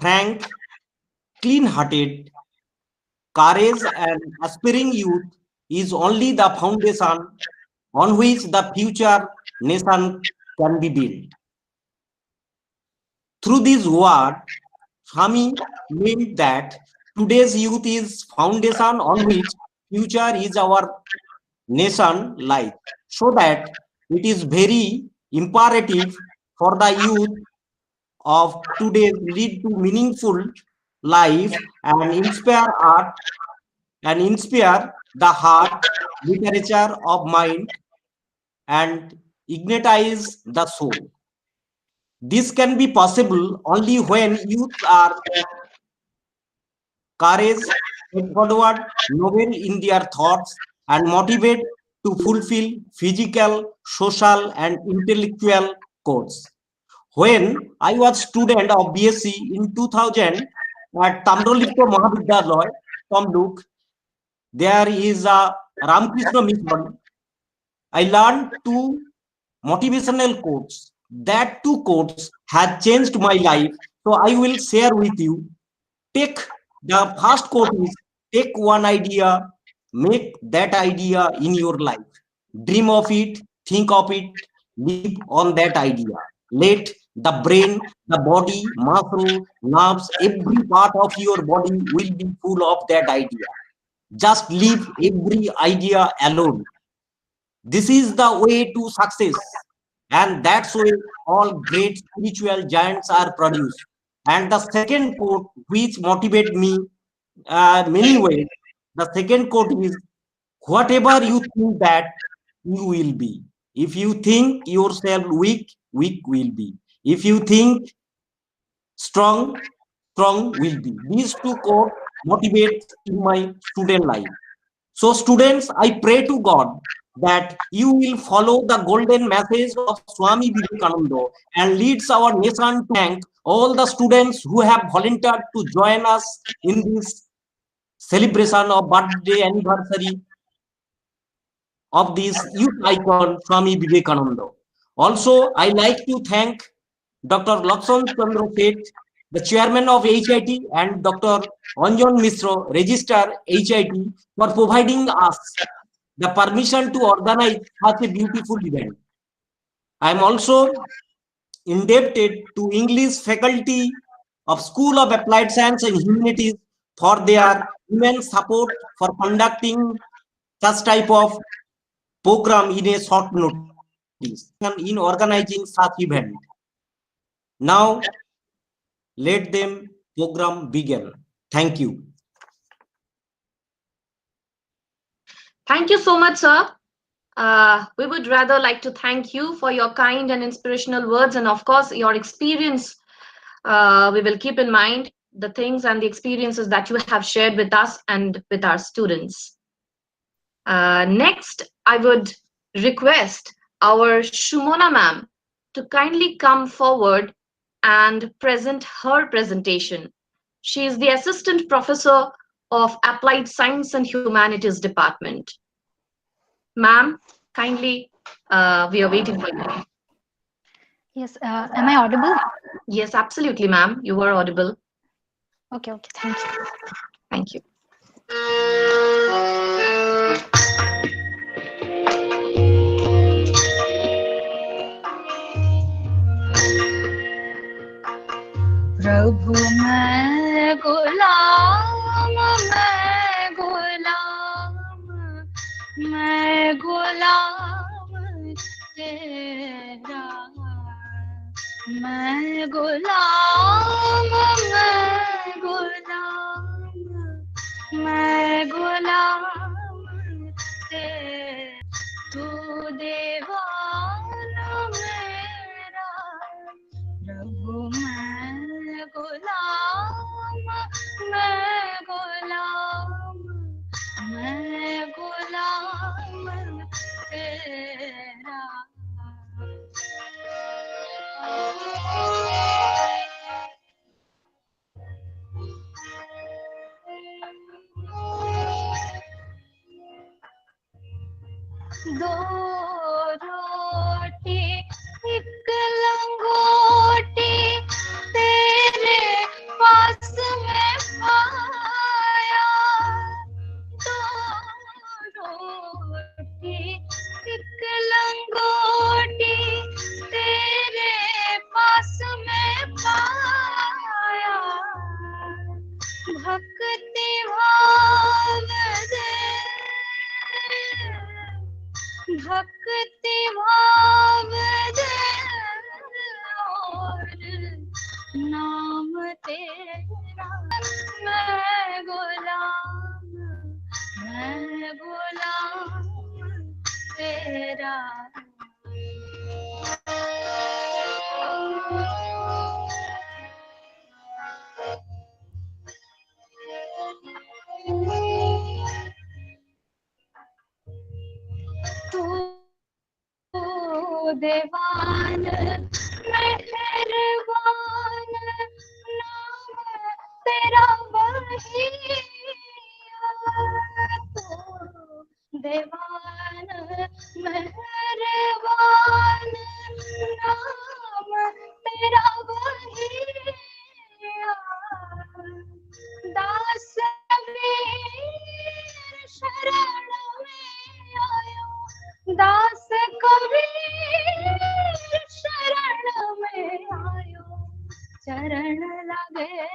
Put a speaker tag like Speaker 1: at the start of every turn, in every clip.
Speaker 1: frank, clean-hearted, courage, and aspiring youth is only the foundation on which the future nation can be built. Through this word, Swami meant that today's youth is foundation on which future is our nation lies. So that it is very imperative for the youth of today lead to meaningful life and inspire art and inspire the heart, literature of mind and ignitize the soul. This can be possible only when youth are courage, forward, noble in their thoughts, and motivate to fulfill physical, social, and intellectual goals. When I was student of BSc in 2000 at Tamrolipto Mahavidyalaya, Tamluk, there is a Ramakrishna mission. I learned two motivational quotes. That two quotes had changed my life. So I will share with you. Take the first quote is take one idea, make that idea in your life. Dream of it, think of it, live on that idea. Let the brain, the body, muscle, nerves, every part of your body will be full of that idea. Just leave every idea alone. This is the way to success. And that's why all great spiritual giants are produced. And the second quote, which motivate me many ways, the second quote is, whatever you think that you will be. If you think yourself weak, weak will be. If you think strong, strong will be. These two quotes motivate in my student life. So students, I pray to God that you will follow the golden message of Swami Vivekananda and leads our nation to thank all the students who have volunteered to join us in this celebration of birthday anniversary of this youth icon Swami Vivekananda. Also, I like to thank Dr. Lakshman Chandra Seth, the chairman of HIT, and Dr. Anjan Mishra, Registrar HIT, for providing us the permission to organize such a beautiful event. I am also indebted to English faculty of School of Applied Science and Humanities for their immense support for conducting such type of program in a short notice in organizing such event. Now, let them program begin. Thank you.
Speaker 2: Thank you so much, sir. We would rather like to thank you for your kind and inspirational words, and of course, your experience. We will keep in mind the things and the experiences that you have shared with us and with our students. Next, I would request our Shumona ma'am to kindly come forward and present her presentation. She is the Assistant Professor of Applied Science and Humanities Department. Ma'am, kindly, we are waiting for you.
Speaker 3: Yes, am I audible?
Speaker 2: Yes, absolutely, ma'am. You are audible.
Speaker 3: Okay, thank you.
Speaker 2: Thank you.
Speaker 3: प्रभु मैं गुलाम तेरा मैं गुलाम तेरा तू दीवाना मेरा प्रभु मैं गुलाम तेरा भक्ति भाव दे और नाम तेरा मैं गुलाम तेरा तू देवान मेहरबान नाम तेरा वही तू देवान मेहरबान नाम तेरा वही दास वीर शरण में आयो दास कबीर शरण में आयो चरण लगे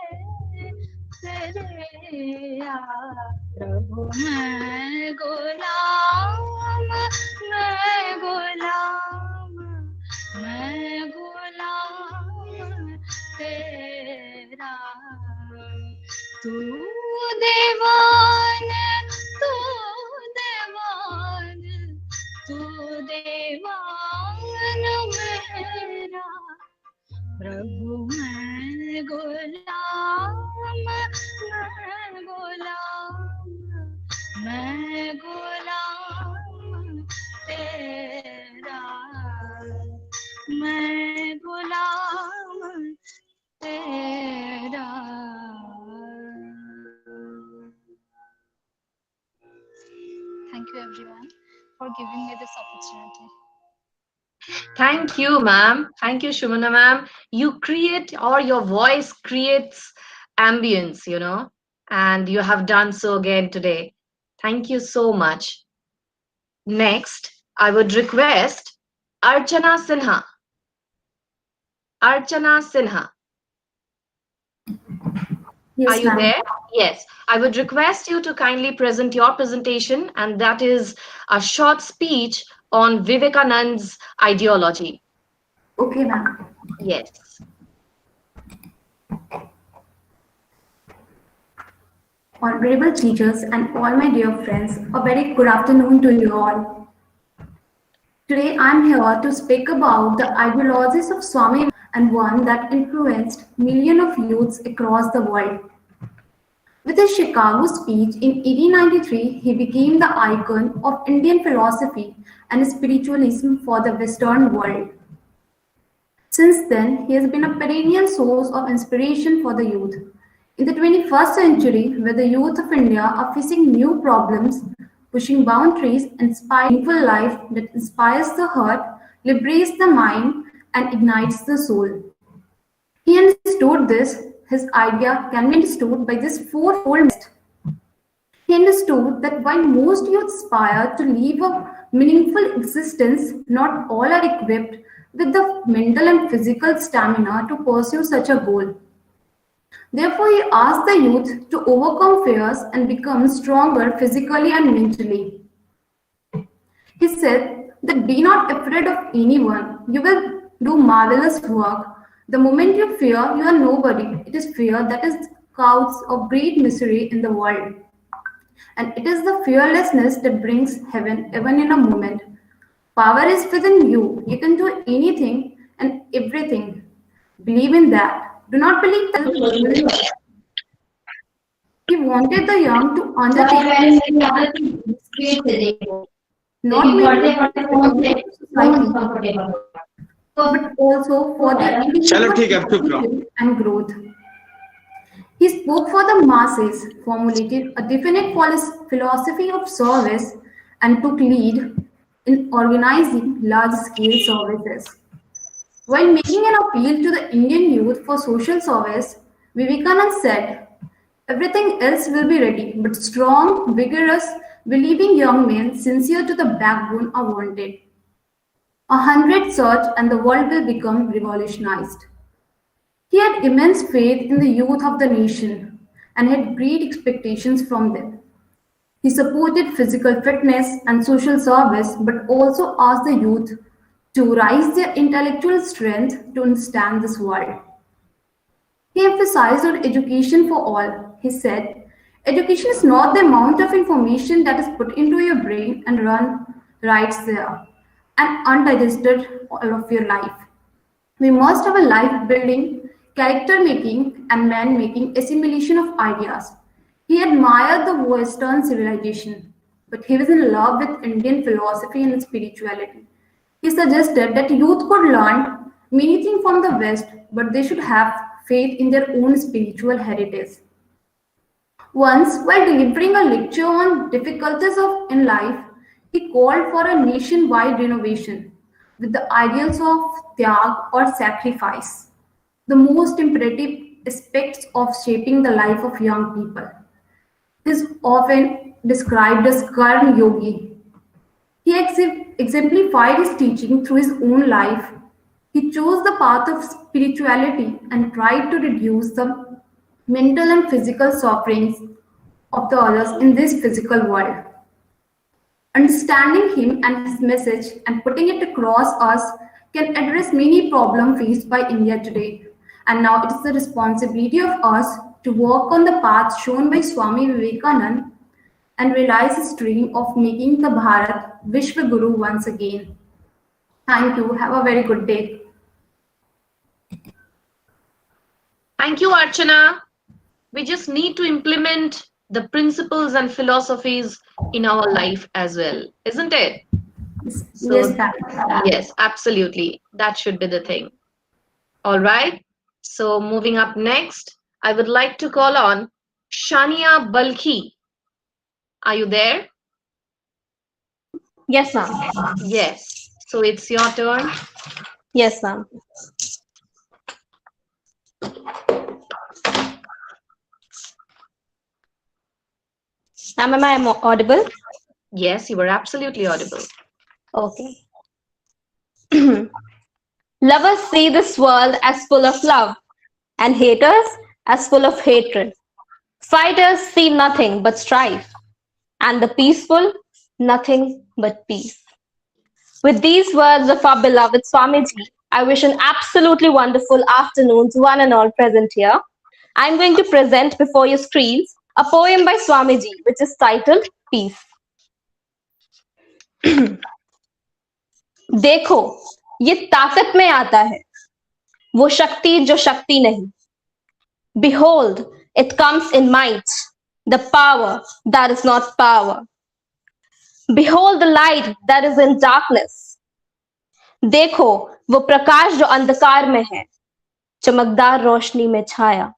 Speaker 3: तेरे प्रभु मैं गुलाम तेरा तू देवान तू देवान तू देवान मेरा प्रभु मैं गुलाम तेरा मैं गुलाम तेरा Thank you everyone for giving me this opportunity.
Speaker 2: Thank you, ma'am. Thank you, Shumana ma'am. You create, or your voice creates ambience, and you have done so again today. Thank you so much. Next, I would request Archana Sinha. Archana Sinha.
Speaker 4: Yes,
Speaker 2: Are you
Speaker 4: ma'am.
Speaker 2: there? Yes. I would request you to kindly present your presentation, and that is a short speech on Vivekananda's ideology.
Speaker 4: Okay, ma'am.
Speaker 2: Yes.
Speaker 4: Honorable teachers and all my dear friends, a very good afternoon to you all. Today I'm here to speak about the ideologies of Swami and one that influenced millions of youths across the world. With his Chicago speech in 1893, he became the icon of Indian philosophy and spiritualism for the Western world. Since then, he has been a perennial source of inspiration for the youth. In the 21st century, where the youth of India are facing new problems, pushing boundaries, inspiring meaningful life that inspires the heart, liberates the mind, and ignites the soul. He understood this. His idea can be understood by this fourfold method. He understood that while most youth aspire to live a meaningful existence, not all are equipped with the mental and physical stamina to pursue such a goal. Therefore, he asked the youth to overcome fears and become stronger physically and mentally. He said that be not afraid of anyone. You will do marvelous work. The moment you fear, you are nobody. It is fear that is cause of great misery in the world. And it is the fearlessness that brings heaven even in a moment. Power is within you. You can do anything and everything. Believe in that. Do not believe that. He wanted the young to undertake not merely for the society, but also for the individual and growth. He spoke for the masses, formulated a definite philosophy of service, and took lead in organizing large-scale services. While making an appeal to the Indian youth for social service, Vivekananda said, "Everything else will be ready, but strong, vigorous, believing young men, sincere to the backbone, are wanted. 100 such, and the world will become revolutionized." He had immense faith in the youth of the nation and had great expectations from them. He supported physical fitness and social service, but also asked the youth to rise their intellectual strength to understand this world. He emphasized on education for all. He said, education is not the amount of information that is put into your brain and run right there and undigested all of your life. We must have a life building, character making, and man making assimilation of ideas. He admired the Western civilization, but he was in love with Indian philosophy and spirituality. He suggested that youth could learn many things from the West, but they should have faith in their own spiritual heritage. Once, while delivering a lecture on difficulties in life, he called for a nationwide renovation with the ideals of tyag or sacrifice, the most imperative aspects of shaping the life of young people. He is often described as Karma Yogi. He exemplified his teaching through his own life. He chose the path of spirituality and tried to reduce the mental and physical sufferings of the others in this physical world. Understanding him and his message and putting it across us can address many problems faced by India today. And now it is the responsibility of us to walk on the path shown by Swami Vivekananda and realize his dream of making the Bharat Vishwa Guru once again. Thank you. Have a very good day.
Speaker 2: Thank you, Archana. We just need to implement the principles and philosophies in our life as well, isn't it? So,
Speaker 4: Yes, ma'am.
Speaker 2: yes, absolutely. That should be the thing. All right. So, moving up next, I would like to call on Shania Balki. Are you there?
Speaker 5: Yes, ma'am.
Speaker 2: Yes. So, it's your turn.
Speaker 5: Yes, ma'am. Am I audible?
Speaker 2: Yes, you were absolutely audible.
Speaker 5: Okay. Lovers see this world as full of love, and haters as full of hatred. Fighters see nothing but strife, and the peaceful nothing but peace. With these words of our beloved Swamiji, I wish an absolutely wonderful afternoon to one and all present here. I'm going to present before your screens a poem by Swamiji, which is titled Peace. देखो, ये ताकत में आता है, वो शक्ति जो शक्ति नहीं. Behold, it comes in might, the power that is not power. Behold the light that is in darkness. देखो, वो प्रकाश जो अंधकार में है, चमकदार रोशनी में छाया.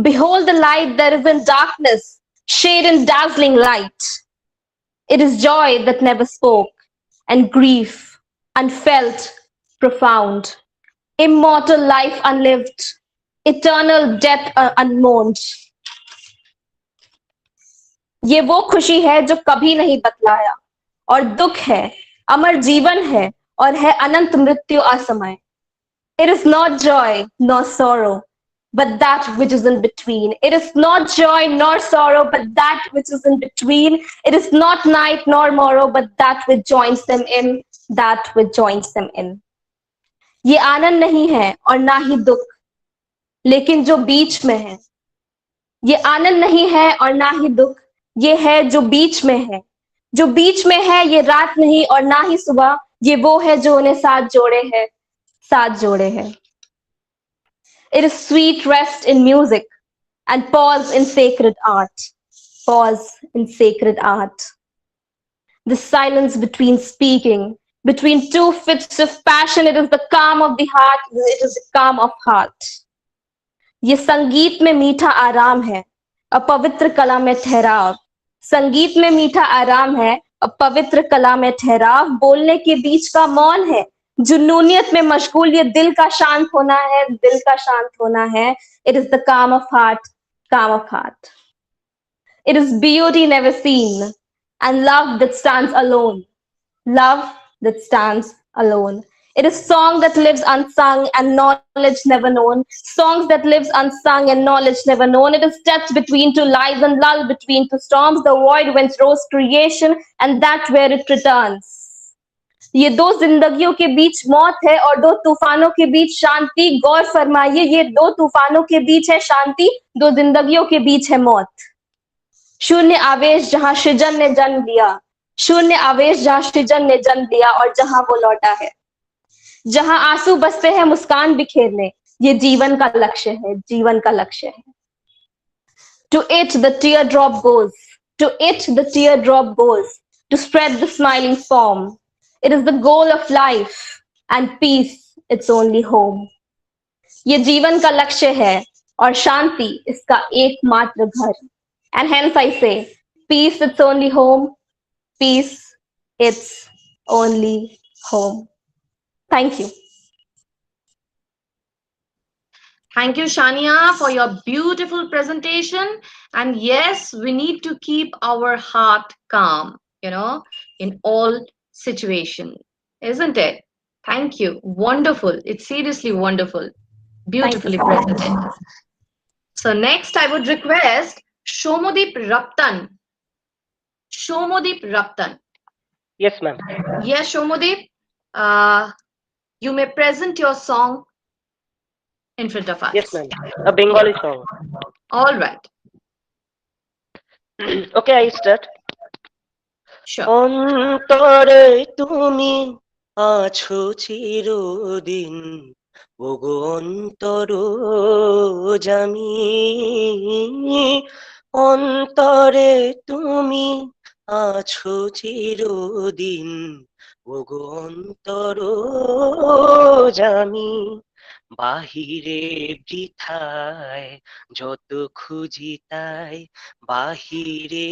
Speaker 5: Behold the light that is in darkness, shade in dazzling light. It is joy that never spoke, and grief, unfelt, profound. Immortal life unlived, eternal death unmourned. ये वो खुशी है जो कभी नहीं बतलाया, और दुख है, अमर जीवन है, और है अनंत मृत्यु असमय. It is not joy nor sorrow, but that which is in between. It is not joy nor sorrow, but that which is in between. It is not night nor morrow, but that which joins them in, that which joins them in. ये आनंद नहीं है और ना ही दुख, लेकिन जो बीच में है. ये आनंद नहीं है और ना ही दुख, ये है जो बीच में है. जो बीच में है ये रात नहीं और ना ही सुबह, ये वो है जो उन्हें साथ जोड़े है, साथ जोड़े है. It is sweet rest in music and pause in sacred art. Pause in sacred art. The silence between speaking, between two fits of passion, it is the calm of the heart, it is the calm of heart. ये संगीत में मीठा आराम है, अपवित्र कला में ठहराव. संगीत में मीठा आराम है, अपवित्र कला में ठहराव. बोलने के बीच का मौन है, जुनूनियत में मशगूल. ये दिल का शांत होना है, दिल का शांत होना है. It is the calm of heart, calm of heart. It is beauty never seen and love that stands alone. Love that stands alone. It is song that lives unsung and knowledge never known. Songs that lives unsung and knowledge never known. It is steps between two lives and lull between two storms. The void whence rose creation and that where it returns. ये दो जिंदगियों के बीच मौत है और दो तूफानों के बीच शांति. गौर फरमाइए, ये दो तूफानों के बीच है शांति, दो जिंदगियों के बीच है मौत. शून्य आवेश जहां सृजन ने जन्म लिया, शून्य आवेश जहां सृजन ने जन्म लिया और जहां वो लौटा है. जहां आंसू बसते हैं मुस्कान बिखेरने, ये जीवन का लक्ष्य है, जीवन का लक्ष्य है. To it the teardrop goes, to it the teardrop goes, to spread the smiling form. It is the goal of life and peace its only home. ये जीवन का लक्ष्य है और शांति इसका एकमात्र घर. And hence I say, peace its only home, peace its only home. Thank you.
Speaker 2: Thank you, Shania, for your beautiful presentation. And yes, we need to keep our heart calm, in all situations, isn't it? Thank you. Wonderful. It's seriously wonderful. Beautifully presented. So next, I would request Shomodeep Raptan. Shomodeep Raptan.
Speaker 6: Yes, ma'am.
Speaker 2: Yes, Shomodeep. You may present your song in front of us.
Speaker 6: Yes, ma'am. A Bengali song.
Speaker 2: All right.
Speaker 6: Okay, I start.
Speaker 2: Sure.
Speaker 6: অন্তরে তুমি আছো চিরদিন, ওগো অন্তর জামি। অন্তরে তুমি আছো চিরদিন, ওগো অন্তর জামি। বাহিরে বৃথায় যত খুঁজি তাই, বাহিরে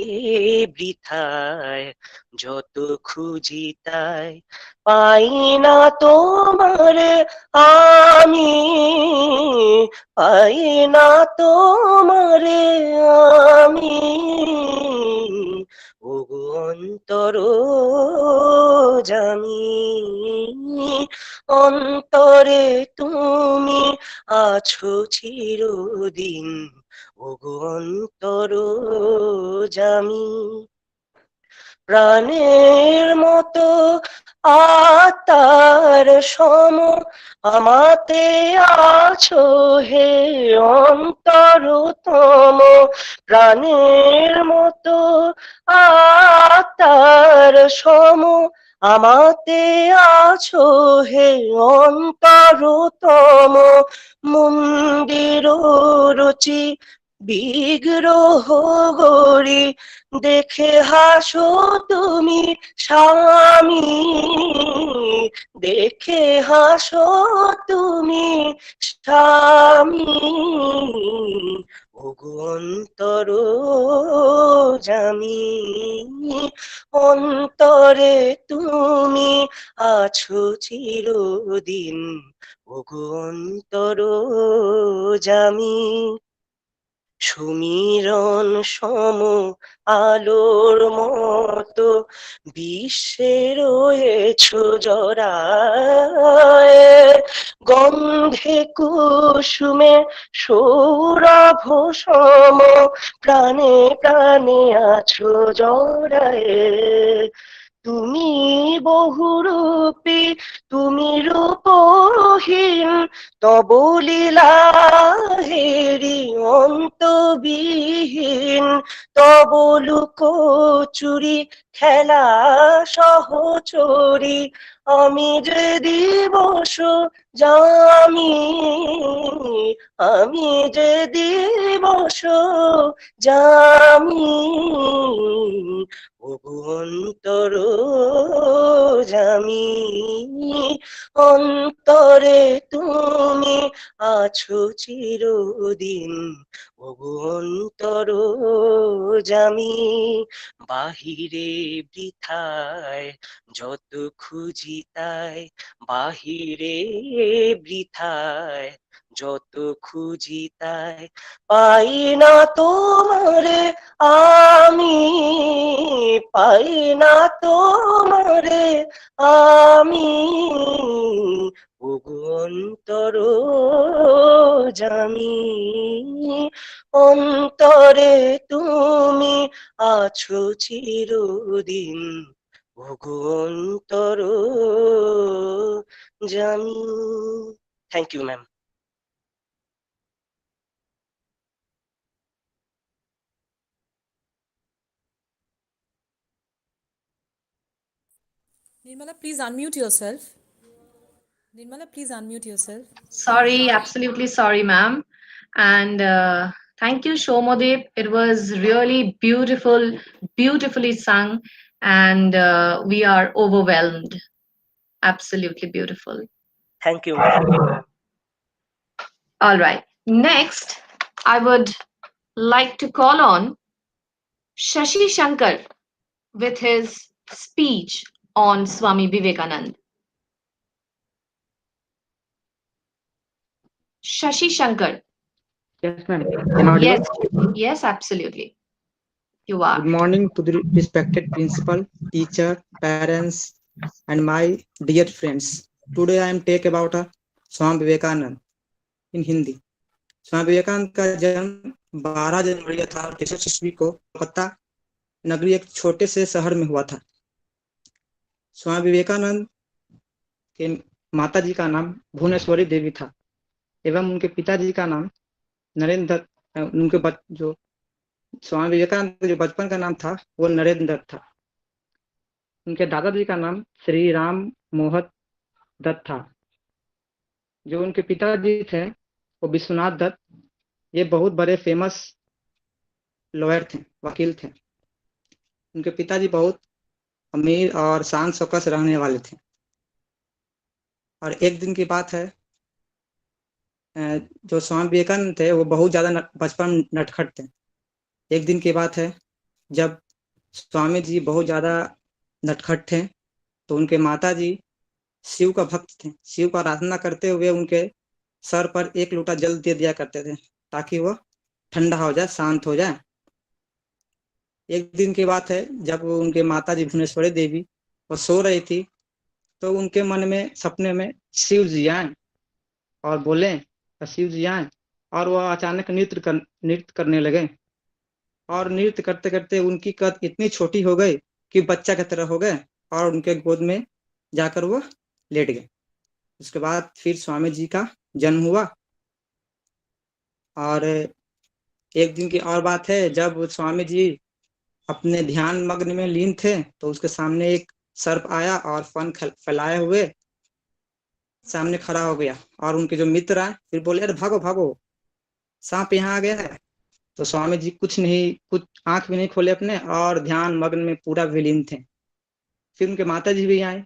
Speaker 6: বৃথায় যত খুঁজি তাই, পাই না তোমারে আমি, পাই না তোমারে আমি, ওগো অন্তর জামি। অন্তরে তুমি আছো চিরদিন, ওগো অন্তর জামি। প্রাণের মতো আত্মার সম আমাতে আছো হে অন্তরতম। প্রাণের মতো আত্মার সম আমাতে আছো হে অন্তরতম। মন্দির রচি বিগ্রহ গড়ি, দেখে হাসো তুমি স্বামী, দেখে হাসো তুমি স্বামী, ওগো অন্তর জামি। অন্তরে তুমি আছো চিরদিন, ওগো অন্তর জামি। সুমিরন সম আলোর মতো বিশ্বে রয়েছো জড়ায়, গন্ধে কুসুমে সৌরভ সম প্রাণে প্রাণে আছো জড়ায়। তুমি বহুরূপী, তুমি রূপহীন, তব লীলা হেরি অন্তবিহীন। তব লুকোচুরি খেলা সহচরি, আমি যে দিবস জামি, আমি যে দিবস জামি, ওগো অন্তর জামি। অন্তরে তুমি আছো চিরদিন, ওগো অন্তর জামি বাহিরে বৃথায় যত খুঁজি তাই বাহিরে বৃথায় যত খুঁজি তাই পাই না তোমারে আমি পাই না তোমারে আমি ওগো অন্তর জামি অন্তরে তুমি আছো চিরদিন ওগো অন্তর জামি। Thank you ma'am.
Speaker 7: Nirmala, please unmute yourself. Nirmala, please unmute yourself.
Speaker 2: Sorry, absolutely sorry, ma'am. And thank you, Shomodeep. It was really beautiful, beautifully sung, and we are overwhelmed. Absolutely beautiful.
Speaker 6: Thank you ma'am.
Speaker 2: All right. Next, I would like to call on Shashi Shankar with his speech on Swami Vivekananda. Shashi Shankar.
Speaker 8: Yes, ma'am. Am I audible?
Speaker 2: Yes, yes, absolutely. You are.
Speaker 8: Good morning to the respected principal, teacher, parents, and my dear friends. Today I am talk about Swami Vivekananda in Hindi. Swami Vivekananda का जन्म 12 जनवरी 1863 ईस्वी को कोलकाता नगरी एक छोटे से शहर में हुआ था। स्वामी विवेकानंद के माता जी का नाम भुवनेश्वरी देवी था एवं उनके पिताजी का नाम नरेंद्र दत्त। उनके जो स्वामी विवेकानंद का जो बचपन का नाम था वो नरेंद्र दत्त था। उनके दादाजी का नाम श्री राम मोहन दत्त था। जो उनके पिताजी थे वो विश्वनाथ दत्त, ये बहुत बड़े फेमस लॉयर थे, वकील थे। उनके पिताजी बहुत अमीर और शान शौकत रहने वाले थे। और एक दिन की बात है, जो स्वामी विवेकानंद थे वो बहुत ज़्यादा बचपन नटखट थे। एक दिन की बात है, जब स्वामी जी बहुत ज़्यादा नटखट थे तो उनके माता जी शिव का भक्त थे। शिव का आराधना करते हुए उनके सर पर एक लोटा जल दे दिया करते थे ताकि वो ठंडा हो जाए, शांत हो जाए। एक दिन की बात है, जब उनके माता जी भुवनेश्वरी देवी वो सो रही थी तो उनके मन में सपने में शिव जी आए और बोले, शिव जी आए, और वह अचानक नृत्य करने लगे। और नृत्य करते करते उनकी कद इतनी छोटी हो गई कि बच्चा की तरह हो गए और उनके गोद में जाकर वो लेट गए। उसके बाद फिर स्वामी जी का जन्म हुआ। और एक दिन की और बात है, जब स्वामी जी अपने ध्यान मग्न में लीन थे तो उसके सामने एक सर्प आया और फन फैलाए हुए सामने खड़ा हो गया। और उनके जो मित्र आए फिर बोले, अरे भागो भागो, सांप यहाँ आ गया है। तो स्वामी जी कुछ आंख भी नहीं खोले अपने और ध्यान मग्न में पूरा विलीन थे। फिर उनके माता जी भी आए,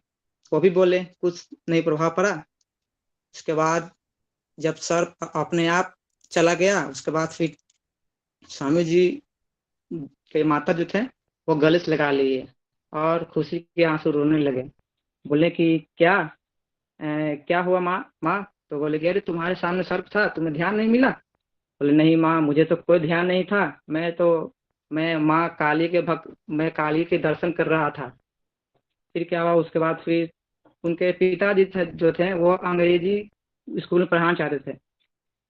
Speaker 8: वो भी बोले, कुछ नहीं प्रभाव पड़ा। उसके बाद जब सर्प अपने आप चला गया, उसके बाद फिर स्वामी जी के माता जो थे वो गले से लगा लिए और खुशी के आंसू रोने लगे। बोले कि क्या हुआ माँ? तो बोले कि अरे तुम्हारे सामने सर्प था, तुम्हें ध्यान नहीं मिला? बोले नहीं माँ, मुझे तो कोई ध्यान नहीं था, मैं माँ काली मैं काली के दर्शन कर रहा था। फिर क्या हुआ, उसके बाद फिर उनके पिताजी जो थे वो अंग्रेजी स्कूल में पढ़ाना चाहते थे,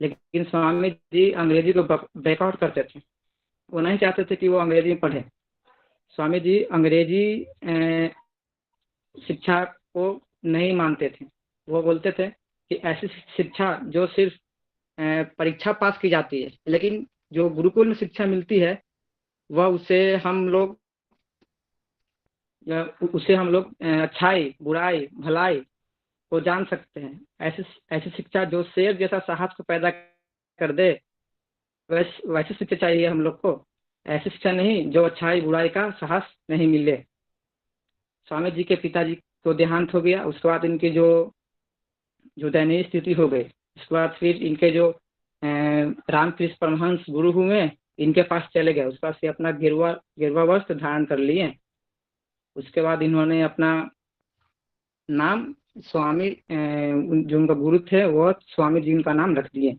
Speaker 8: लेकिन स्वामी जी अंग्रेजी को बैकआउट करते थे। वो नहीं चाहते थे कि वो अंग्रेजी में पढ़े। स्वामी जी अंग्रेजी शिक्षा को नहीं मानते थे। वो बोलते थे कि ऐसी शिक्षा जो सिर्फ परीक्षा पास की जाती है, लेकिन जो गुरुकुल में शिक्षा मिलती है वह उसे हम लोग अच्छाई, बुराई, भलाई को जान सकते हैं। ऐसी शिक्षा जो शेर जैसा साहस को पैदा कर दे, वैसी शिक्षा चाहिए हम लोग को। ऐसी शिक्षा नहीं जो अच्छाई बुराई का साहस नहीं मिले। स्वामी जी के पिताजी को देहांत हो गया। उसके बाद इनकी जो दयनीय स्थिति हो गई। उसके बाद फिर इनके जो रामकृष्ण परमहंस गुरु हुए, इनके पास चले गए। उसके बाद से अपना गिरवा गिरवा वस्त्र धारण कर लिए। उसके बाद इन्होंने अपना नाम स्वामी जो उनका गुरु थे वो स्वामी जी उनका नाम रख दिए।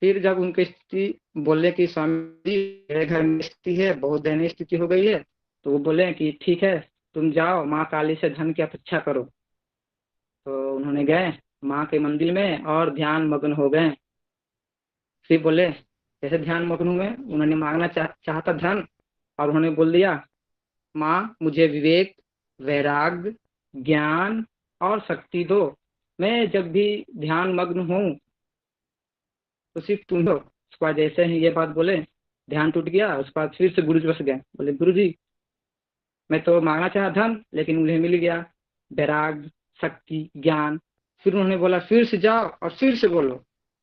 Speaker 8: फिर जब उनकी स्थिति बोले कि स्वामी जी मेरे घर में स्थिति है, बहुत दयनीय स्थिति हो गई है, तो वो बोले कि ठीक है तुम जाओ माँ काली से धन की अपेक्षा करो। तो उन्होंने गए माँ के मंदिर में और ध्यान मग्न हो गए। फिर बोले जैसे ध्यान मग्न हुए उन्होंने मांगना चाहता धन, और उन्होंने बोल दिया माँ मुझे विवेक, वैराग्य, ज्ञान और शक्ति दो। मैं जब भी ध्यान मग्न हूँ तो सिर्फ तुम हो। उसके बाद जैसे ही ये बात बोले ध्यान टूट गया। उसके बाद फिर से गुरु जी बस गए। बोले गुरु जी मैं तो मांगना चाहा धन लेकिन मुझे मिल गया वैराग्य, शक्ति, ज्ञान। फिर उन्होंने बोला फिर से जाओ और फिर से बोलो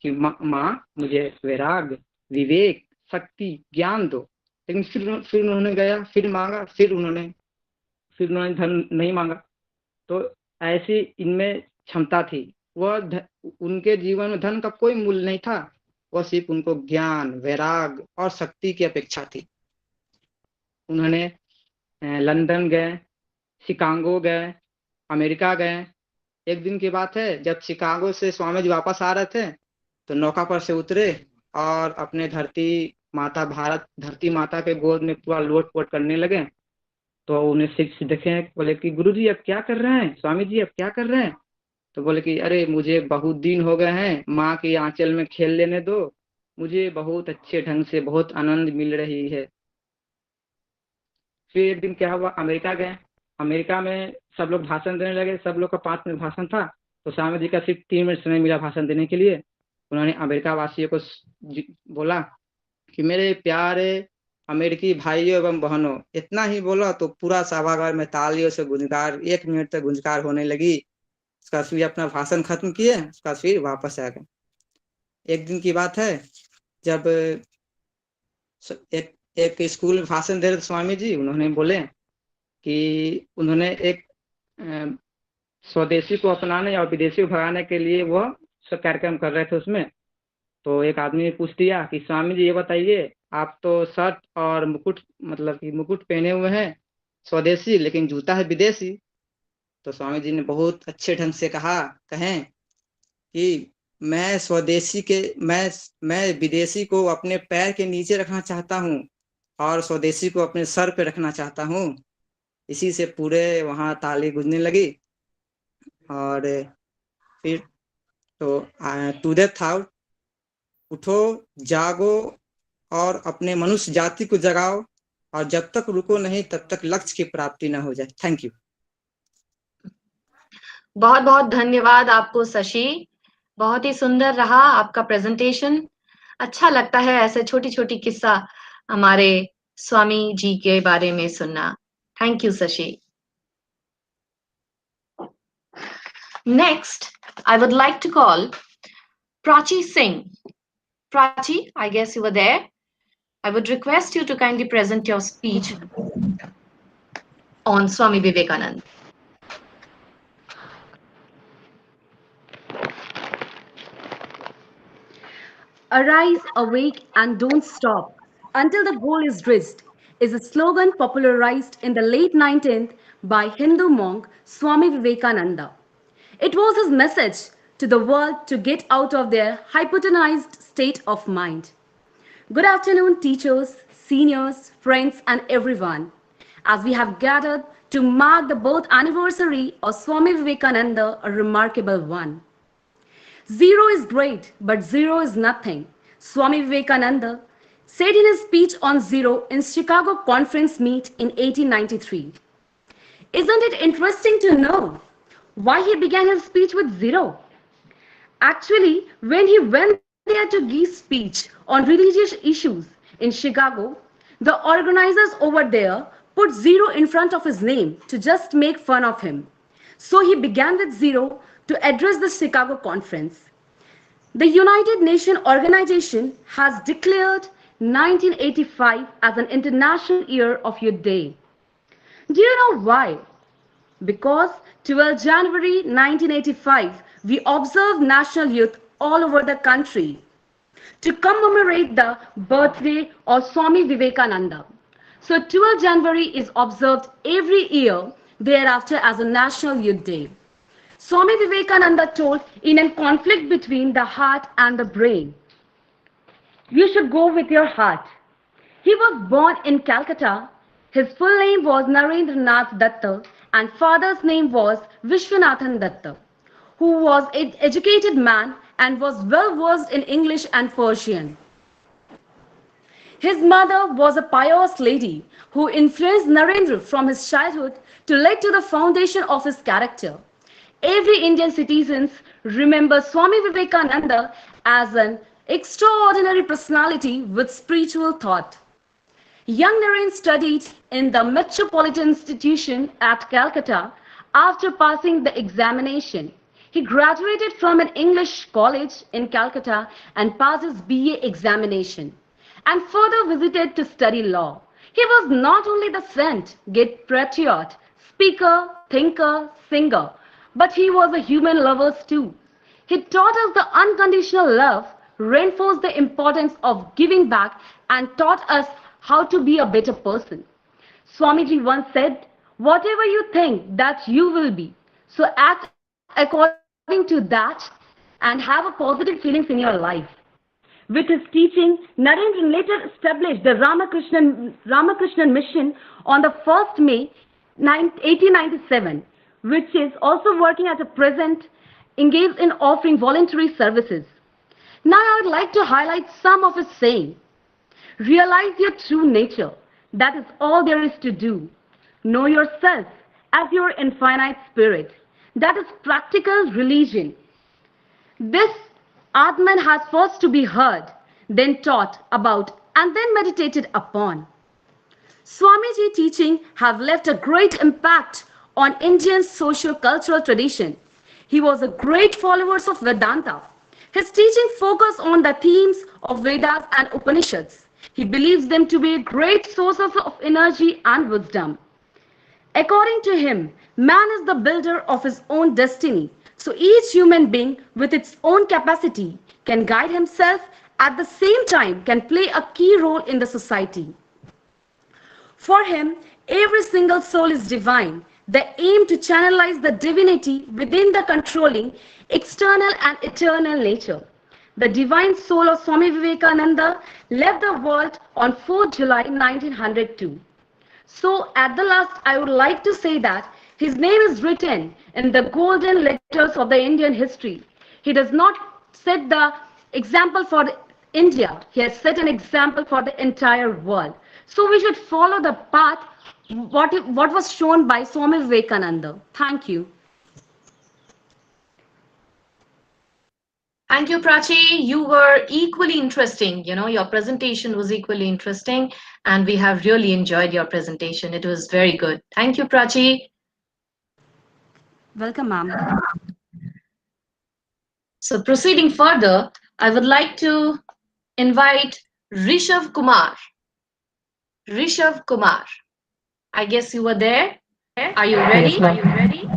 Speaker 8: कि माँ मुझे वैराग्य, विवेक, शक्ति, ज्ञान दो। लेकिन फिर उन्होंने गया, फिर मांगा, फिर उन्होंने धन नहीं मांगा। तो ऐसी इनमें क्षमता थी। वह उनके जीवन में धन का कोई मूल्य नहीं था, वह सिर्फ उनको ज्ञान, वैराग्य और शक्ति की अपेक्षा थी। उन्होंने लंदन गए, शिकागो गए, अमेरिका गए। एक दिन की बात है जब शिकागो से स्वामी जी वापस आ रहे थे तो नौका पर से उतरे और अपने धरती माता के गोद में पूरा लोट पोट करने लगे। तो उन्हें शिष्य देखे, बोले कि गुरु जी अब क्या कर रहे हैं, स्वामी जी अब क्या कर रहे हैं। तो बोले कि अरे मुझे बहुत दिन हो गए हैं, माँ के आंचल में खेल लेने दो, मुझे बहुत अच्छे ढंग से बहुत आनंद मिल रही है। फिर एक दिन क्या हुआ, अमेरिका गए। अमेरिका में सब लोग भाषण देने लगे, सब लोग का 5 मिनट भाषण था। तो स्वामी जी का सिर्फ 3 मिनट समय मिला भाषण देने के लिए। उन्होंने अमेरिका वासियों को बोला कि मेरे प्यारे अमेरिकी भाइयों एवं बहनों, इतना ही बोला तो पूरा सभागार में तालियों से गुंजकार, 1 मिनट तक गुंजकार होने लगी। उसका फिर अपना भाषण खत्म किए, उसका फिर वापस आ गए। एक दिन की बात है जब एक स्कूल में भाषण दे रहे स्वामी जी, उन्होंने बोले कि उन्होंने एक स्वदेशी को अपनाने और विदेशी को भगाने के लिए वह सब कार्यक्रम कर रहे थे उसमें। तो एक आदमी ने पूछ दिया कि स्वामी जी ये बताइए, आप तो शर्ट और मुकुट मतलब कि मुकुट पहने हुए हैं स्वदेशी, लेकिन जूता है विदेशी। तो स्वामी जी ने बहुत अच्छे ढंग से कहें कि मैं विदेशी को अपने पैर के नीचे रखना चाहता हूँ और स्वदेशी को अपने सर पे रखना चाहता हूँ। इसी से पूरे वहाँ ताली गूंजने लगी। और फिर तो टू द थाउट, उठो, जागो और अपने मनुष्य जाति को जगाओ, और जब तक रुको नहीं तब तक लक्ष्य की प्राप्ति न हो जाए। Thank you.
Speaker 2: बहुत बहुत धन्यवाद आपको शशि, बहुत ही सुंदर रहा आपका प्रेजेंटेशन। अच्छा लगता है ऐसे छोटी छोटी किस्सा हमारे स्वामी जी के बारे में सुनना। Thank you Shashi. Next I would like to call Prachi Singh. Prachi, I guess you were there. I would request you to kindly present your speech on Swami Vivekananda.
Speaker 9: Arise, awake, and don't stop until the goal is reached is a slogan popularized in the late 19th by Hindu monk Swami Vivekananda. It was his message to the world to get out of their hypotenused state of mind. Good afternoon, teachers, seniors, friends, and everyone. As we have gathered to mark the birth anniversary of Swami Vivekananda, a remarkable one. Zero is great, but zero is nothing, Swami Vivekananda said in his speech on zero in Chicago conference meet in 1893. Isn't it interesting to know why he began his speech with zero? Actually, when he went there to give speech on religious issues in Chicago, the organizers over there put zero in front of his name to just make fun of him. So he began with zero to address the Chicago conference. The United Nations organization has declared 1985 as an International Year of Youth Day. Do you know why? Because 12 January 1985, we observed National Youth all over the country. to commemorate the birthday of Swami Vivekananda. So 12 January is observed every year thereafter as a National Youth Day. Swami Vivekananda told in a conflict between the heart and the brain, you should go with your heart. He was born in Calcutta. His full name was Narendranath Datta and father's name was Vishwanathan Datta, who was an educated man and was well versed in English and Persian. His mother was a pious lady who influenced Narendra from his childhood to lead to the foundation of his character. Every Indian citizen remembers Swami Vivekananda as an extraordinary personality with spiritual thought. Young Naren studied in the Metropolitan Institution at Calcutta after passing the examination. He graduated from an English college in Calcutta and passed his BA examination and further visited to study law. He was not only the saint, great patriot, speaker, thinker, singer, but he was a human lover too. He taught us the unconditional love, reinforced the importance of giving back, and taught us how to be a better person. Swamiji once said, whatever you think that you will be, so act according to that and have a positive feelings in your life. With his teaching, Narendra later established the Ramakrishnan mission on the 1st May 1897, which is also working at a present, engaged in offering voluntary services. Now I would like to highlight some of his sayings. Realize your true nature. That is all there is to do. Know yourself as your infinite spirit. That is practical religion. This Atman has first to be heard, then taught about, and then meditated upon. Swamiji teaching have left a great impact on Indian socio-cultural tradition. He was a great follower of Vedanta. His teaching focused on the themes of Vedas and Upanishads. He believes them to be a great source of energy and wisdom. According to him, man is the builder of his own destiny. So each human being with its own capacity can guide himself, at the same time can play a key role in the society. For him, every single soul is divine. The aim to channelize the divinity within the controlling external and eternal nature. The divine soul of Swami Vivekananda left the world on 4th July 1902. So at the last, I would like to say that his name is written in the golden letters of the Indian history. He does not set the example for India. He has set an example for the entire world. So we should follow the path what was shown by Swami Vivekananda. Thank you.
Speaker 2: Thank you, Prachi. You were equally interesting. Your presentation was equally interesting, and we have really enjoyed your presentation. It was very good. Thank you, Prachi.
Speaker 9: Welcome, ma'am.
Speaker 2: So proceeding further, I would like to invite Rishav Kumar. Rishav Kumar. I guess you were there. Are you ready?
Speaker 10: Yes, ma'am.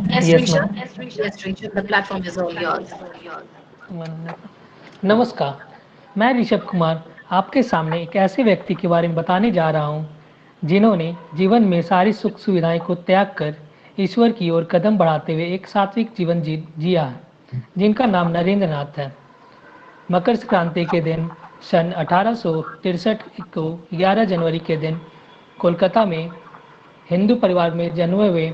Speaker 2: Yes,
Speaker 10: Yes,
Speaker 2: Rishav.
Speaker 10: ma'am.
Speaker 2: Yes, Rishav. The platform is all yours.
Speaker 10: नमस्कार, मैं ऋषभ कुमार आपके सामने एक ऐसे व्यक्ति के बारे में बताने जा रहा हूं जिन्होंने जीवन में सारी सुख सुविधाएं को त्याग कर ईश्वर की ओर कदम बढ़ाते हुए एक सात्विक जीवन जिया है, जिनका नाम नरेंद्र नाथ है। मकर संक्रांति के दिन सन 1863 को 11 जनवरी के दिन कोलकाता में हिंदू परिवार में जन्मे हुए,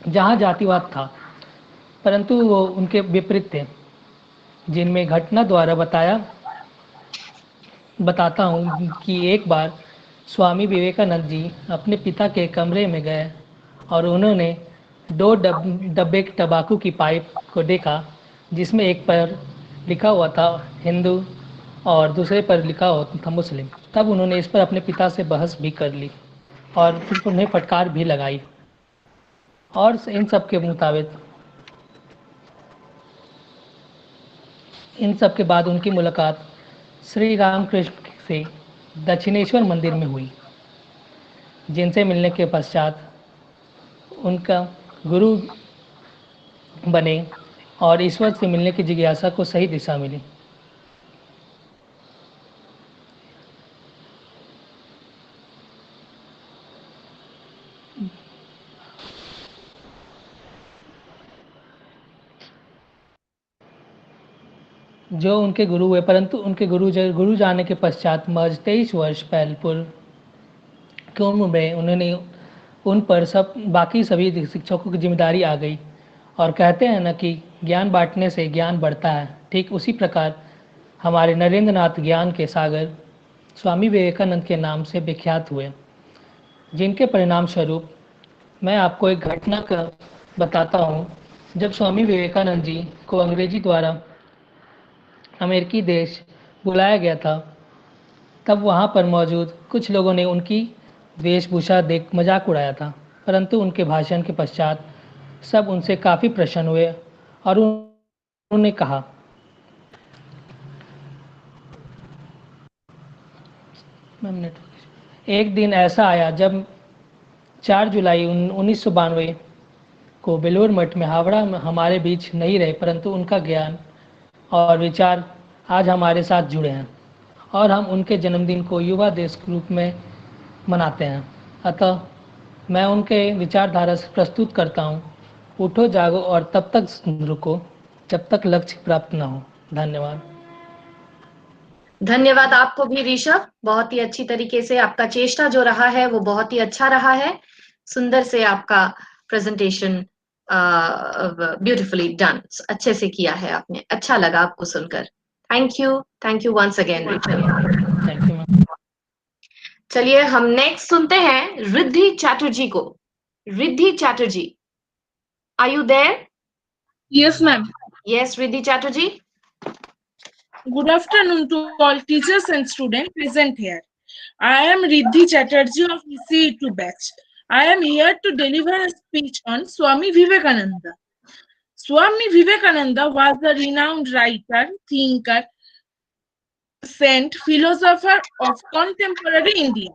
Speaker 10: जहां जातिवाद था परंतु वो उनके विपरीत थे, जिनमें घटना द्वारा बताता हूँ कि एक बार स्वामी विवेकानंद जी अपने पिता के कमरे में गए और उन्होंने 2 डब्बे तंबाकू की पाइप को देखा, जिसमें एक पर लिखा हुआ था हिंदू और दूसरे पर लिखा हुआ था मुस्लिम। तब उन्होंने इस पर अपने पिता से बहस भी कर ली और फिर उन्हें फटकार भी लगाई। और इन सब के बाद उनकी मुलाकात श्री रामकृष्ण से दक्षिणेश्वर मंदिर में हुई, जिनसे मिलने के पश्चात उनका गुरु बने और ईश्वर से मिलने की जिज्ञासा को सही दिशा मिली। जो उनके गुरु हुए, परंतु उनके गुरु जाने के पश्चात महज 23 वर्ष पहले पूर्व की उम्र में उन्होंने उन पर सब बाकी सभी शिक्षकों की जिम्मेदारी आ गई। और कहते हैं ना कि ज्ञान बांटने से ज्ञान बढ़ता है, ठीक उसी प्रकार हमारे नरेंद्र नाथ ज्ञान के सागर स्वामी विवेकानंद के नाम से विख्यात हुए, जिनके परिणाम स्वरूप मैं आपको एक घटना का बताता हूँ। जब स्वामी विवेकानंद जी को अंग्रेजी द्वारा अमेरिकी देश बुलाया गया था, तब वहाँ पर मौजूद कुछ लोगों ने उनकी वेशभूषा देख मजाक उड़ाया था, परंतु उनके भाषण के पश्चात सब उनसे काफ़ी प्रसन्न हुए और उन्होंने कहा, एक दिन ऐसा आया जब 4 जुलाई 1992 को बेलूर मठ में हावड़ा में हमारे बीच नहीं रहे, परंतु उनका ज्ञान और विचार आज हमारे साथ जुड़े हैं और हम उनके जन्मदिन को युवा दिवस के रूप में मनाते हैं। अतः मैं उनके विचारधारा से प्रस्तुत करता हूँ, उठो जागो और तब तक रुको जब तक लक्ष्य प्राप्त न हो। धन्यवाद।
Speaker 2: धन्यवाद आपको भी ऋषभ, बहुत ही अच्छी तरीके से आपका चेष्टा जो रहा है वो बहुत ही अच्छा रहा है। सुंदर से आपका प्रेजेंटेशन ब्यूटीफुली डन, अच्छे से किया है आपने, अच्छा लगा आपको सुनकर। Thank you once again Rishabh.
Speaker 10: Thank you ma'am.
Speaker 2: चलिए हम नेक्स्ट सुनते हैं रिद्धि चैटर्जी को। Riddhi Chatterjee, are you there?
Speaker 11: Yes, ma'am.
Speaker 2: Yes Riddhi Chatterjee.
Speaker 11: Good afternoon to all teachers and students present here. I am Riddhi Chatterjee of ECE2 batch. I am here to deliver a speech on Swami Vivekananda. Swami Vivekananda was a renowned writer, thinker, saint, philosopher of contemporary India.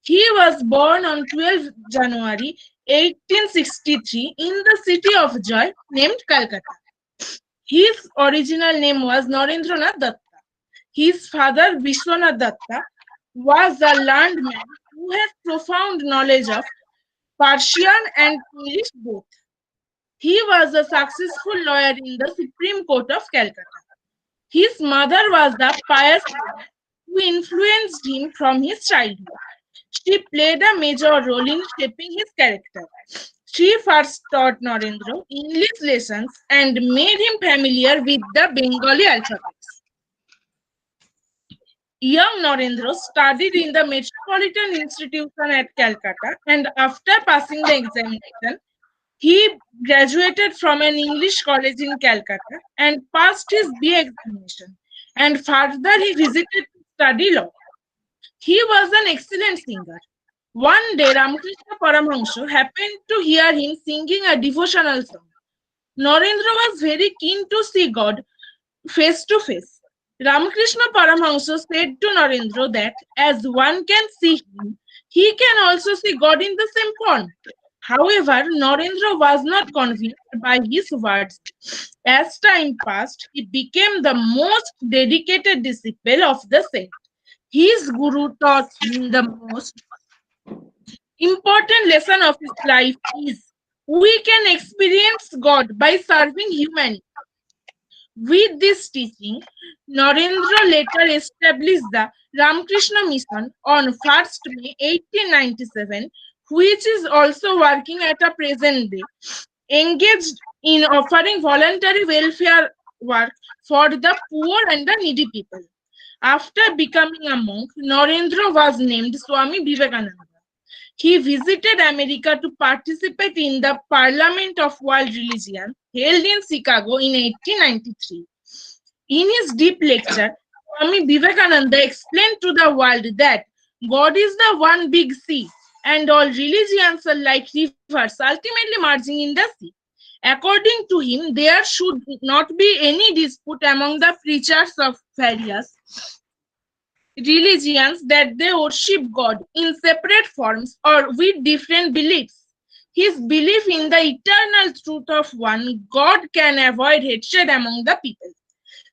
Speaker 11: He was born on 12 January 1863 in the city of Joy named Calcutta. His original name was Narendranath Datta. His father, Vishwanath Datta, was a learned man who had profound knowledge of Persian and English both. He was a successful lawyer in the Supreme Court of Calcutta. His mother was a pious woman who influenced him from his childhood. She played a major role in shaping his character. She first taught Narendra English lessons and made him familiar with the Bengali alphabets. Young Narendra studied in the Metropolitan Institution at Calcutta, and after passing the examination, he graduated from an English college in Calcutta and passed his BA examination. And further, he visited to study law. He was an excellent singer. One day, Ramakrishna Paramahansa happened to hear him singing a devotional song. Narendra was very keen to see God face to face. Ramakrishna Paramahansa said to Narendra that as one can see him, he can also see God in the same form. However, Narendra was not convinced by his words. As time passed, he became the most dedicated disciple of the saint. His guru taught him the most important lesson of his life is we can experience God by serving humanity. With this teaching, Narendra later established the Ramakrishna Mission on 1st May 1897, which is also working at a present day, engaged in offering voluntary welfare work for the poor and the needy people. After becoming a monk, Narendra was named Swami Vivekananda. He visited America to participate in the Parliament of World Religion held in Chicago in 1893. In his deep lecture, Swami Vivekananda explained to the world that God is the one big sea and all religions are like rivers ultimately merging in the sea. According to him, there should not be any dispute among the preachers of various religions that they worship God in separate forms or with different beliefs. His belief in the eternal truth of one God can avoid hatred among the people.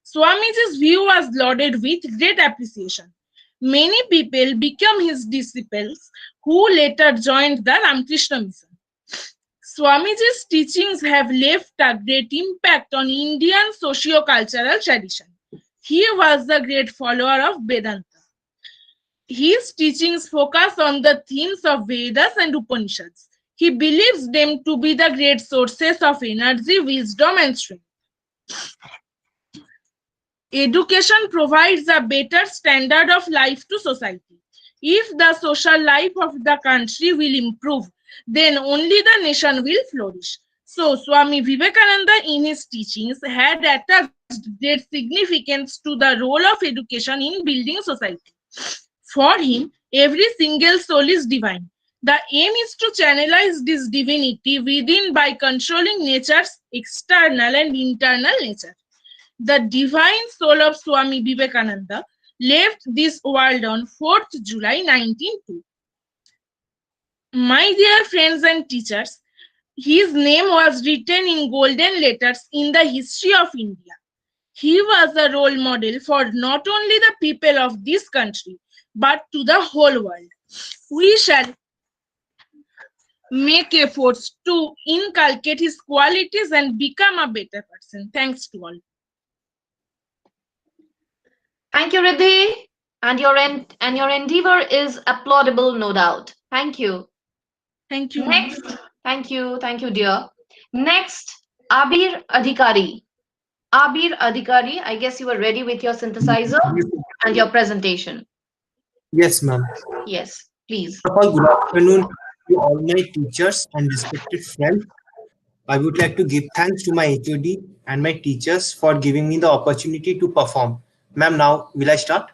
Speaker 11: Swamiji's view was lauded with great appreciation. Many people became his disciples who later joined the Ramakrishna Mission. Swamiji's teachings have left a great impact on Indian socio-cultural tradition. He was the great follower of Vedanta. His teachings focus on the themes of Vedas and Upanishads. He believes them to be the great sources of energy, wisdom, and strength. Education provides a better standard of life to society. If the social life of the country will improve, then only the nation will flourish. So, Swami Vivekananda in his teachings had attached great significance to the role of education in building society. For him, every single soul is divine. The aim is to channelize this divinity within by controlling nature's external and internal nature. The divine soul of Swami Vivekananda left this world on 4th July 1902. My dear friends and teachers, his name was written in golden letters in the history of India. He was a role model for not only the people of this country, but to the whole world. We shall make efforts to inculcate his qualities and become a better person. Thanks to all.
Speaker 2: Thank you, Riddhi. And your endeavor is applaudable, no doubt. Thank you.
Speaker 11: Thank you.
Speaker 2: Next, thank you, dear. Next, Abir Adhikari. Abir Adhikari, I guess you are ready with your synthesizer and your presentation.
Speaker 12: Yes, ma'am.
Speaker 2: Yes, please.
Speaker 12: First of all, good afternoon to all my teachers and respected friends. I would like to give thanks to my HOD and my teachers for giving me the opportunity to perform. Ma'am, now will I start?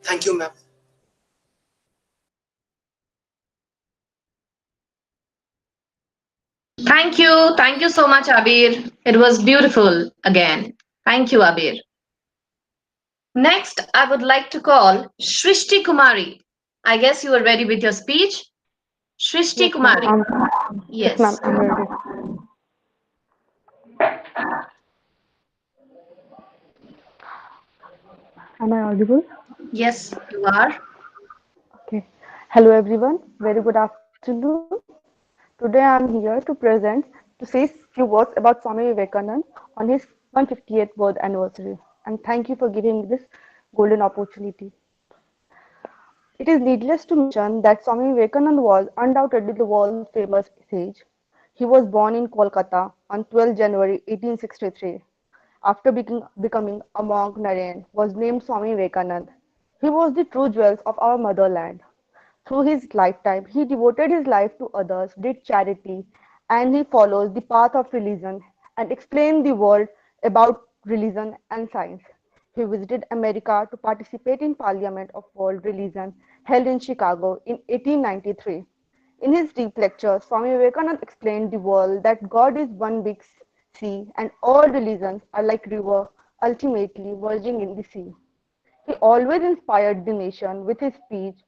Speaker 12: Thank you, ma'am.
Speaker 2: Thank you. Thank you so much, Abir. It was beautiful again. Thank you, Abir. Next, I would like to call Shrishti Kumari. I guess you are ready with your speech. Shrishti Kumari. Yes.
Speaker 13: Yes, ma'am, I'm ready. Am I audible?
Speaker 2: Yes, you are.
Speaker 13: Okay. Hello, everyone. Very good afternoon. Today I'm here to present, to say few words about Swami Vivekananda on his 158th birth anniversary. And thank you for giving me this golden opportunity. It is needless to mention that Swami Vivekananda was undoubtedly the world famous sage. He was born in Kolkata on 12 January 1863. After becoming a monk, Narayan was named Swami Vivekananda. He was the true jewels of our motherland. Through his lifetime, he devoted his life to others, did charity, and he follows the path of religion and explained the world about religion and science. He visited America to participate in Parliament of World Religion held in Chicago in 1893. In his deep lecture, Swami Vivekananda explained the world that God is one big sea and all religions are like river ultimately merging in the sea. He always inspired the nation with his speech,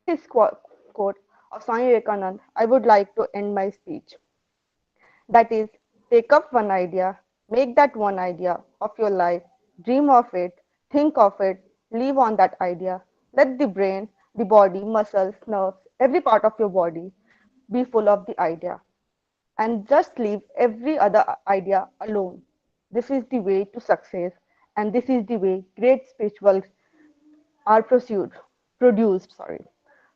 Speaker 13: and with this quote of Swami Vivekananda, I would like to end my speech. That is, take up one idea, make that one idea of your life, dream of it, think of it, live on that idea. Let the brain, the body, muscles, nerves, every part of your body be full of the idea. And just leave every other idea alone. This is the way to success, and this is the way great spirituals are produced. Sorry.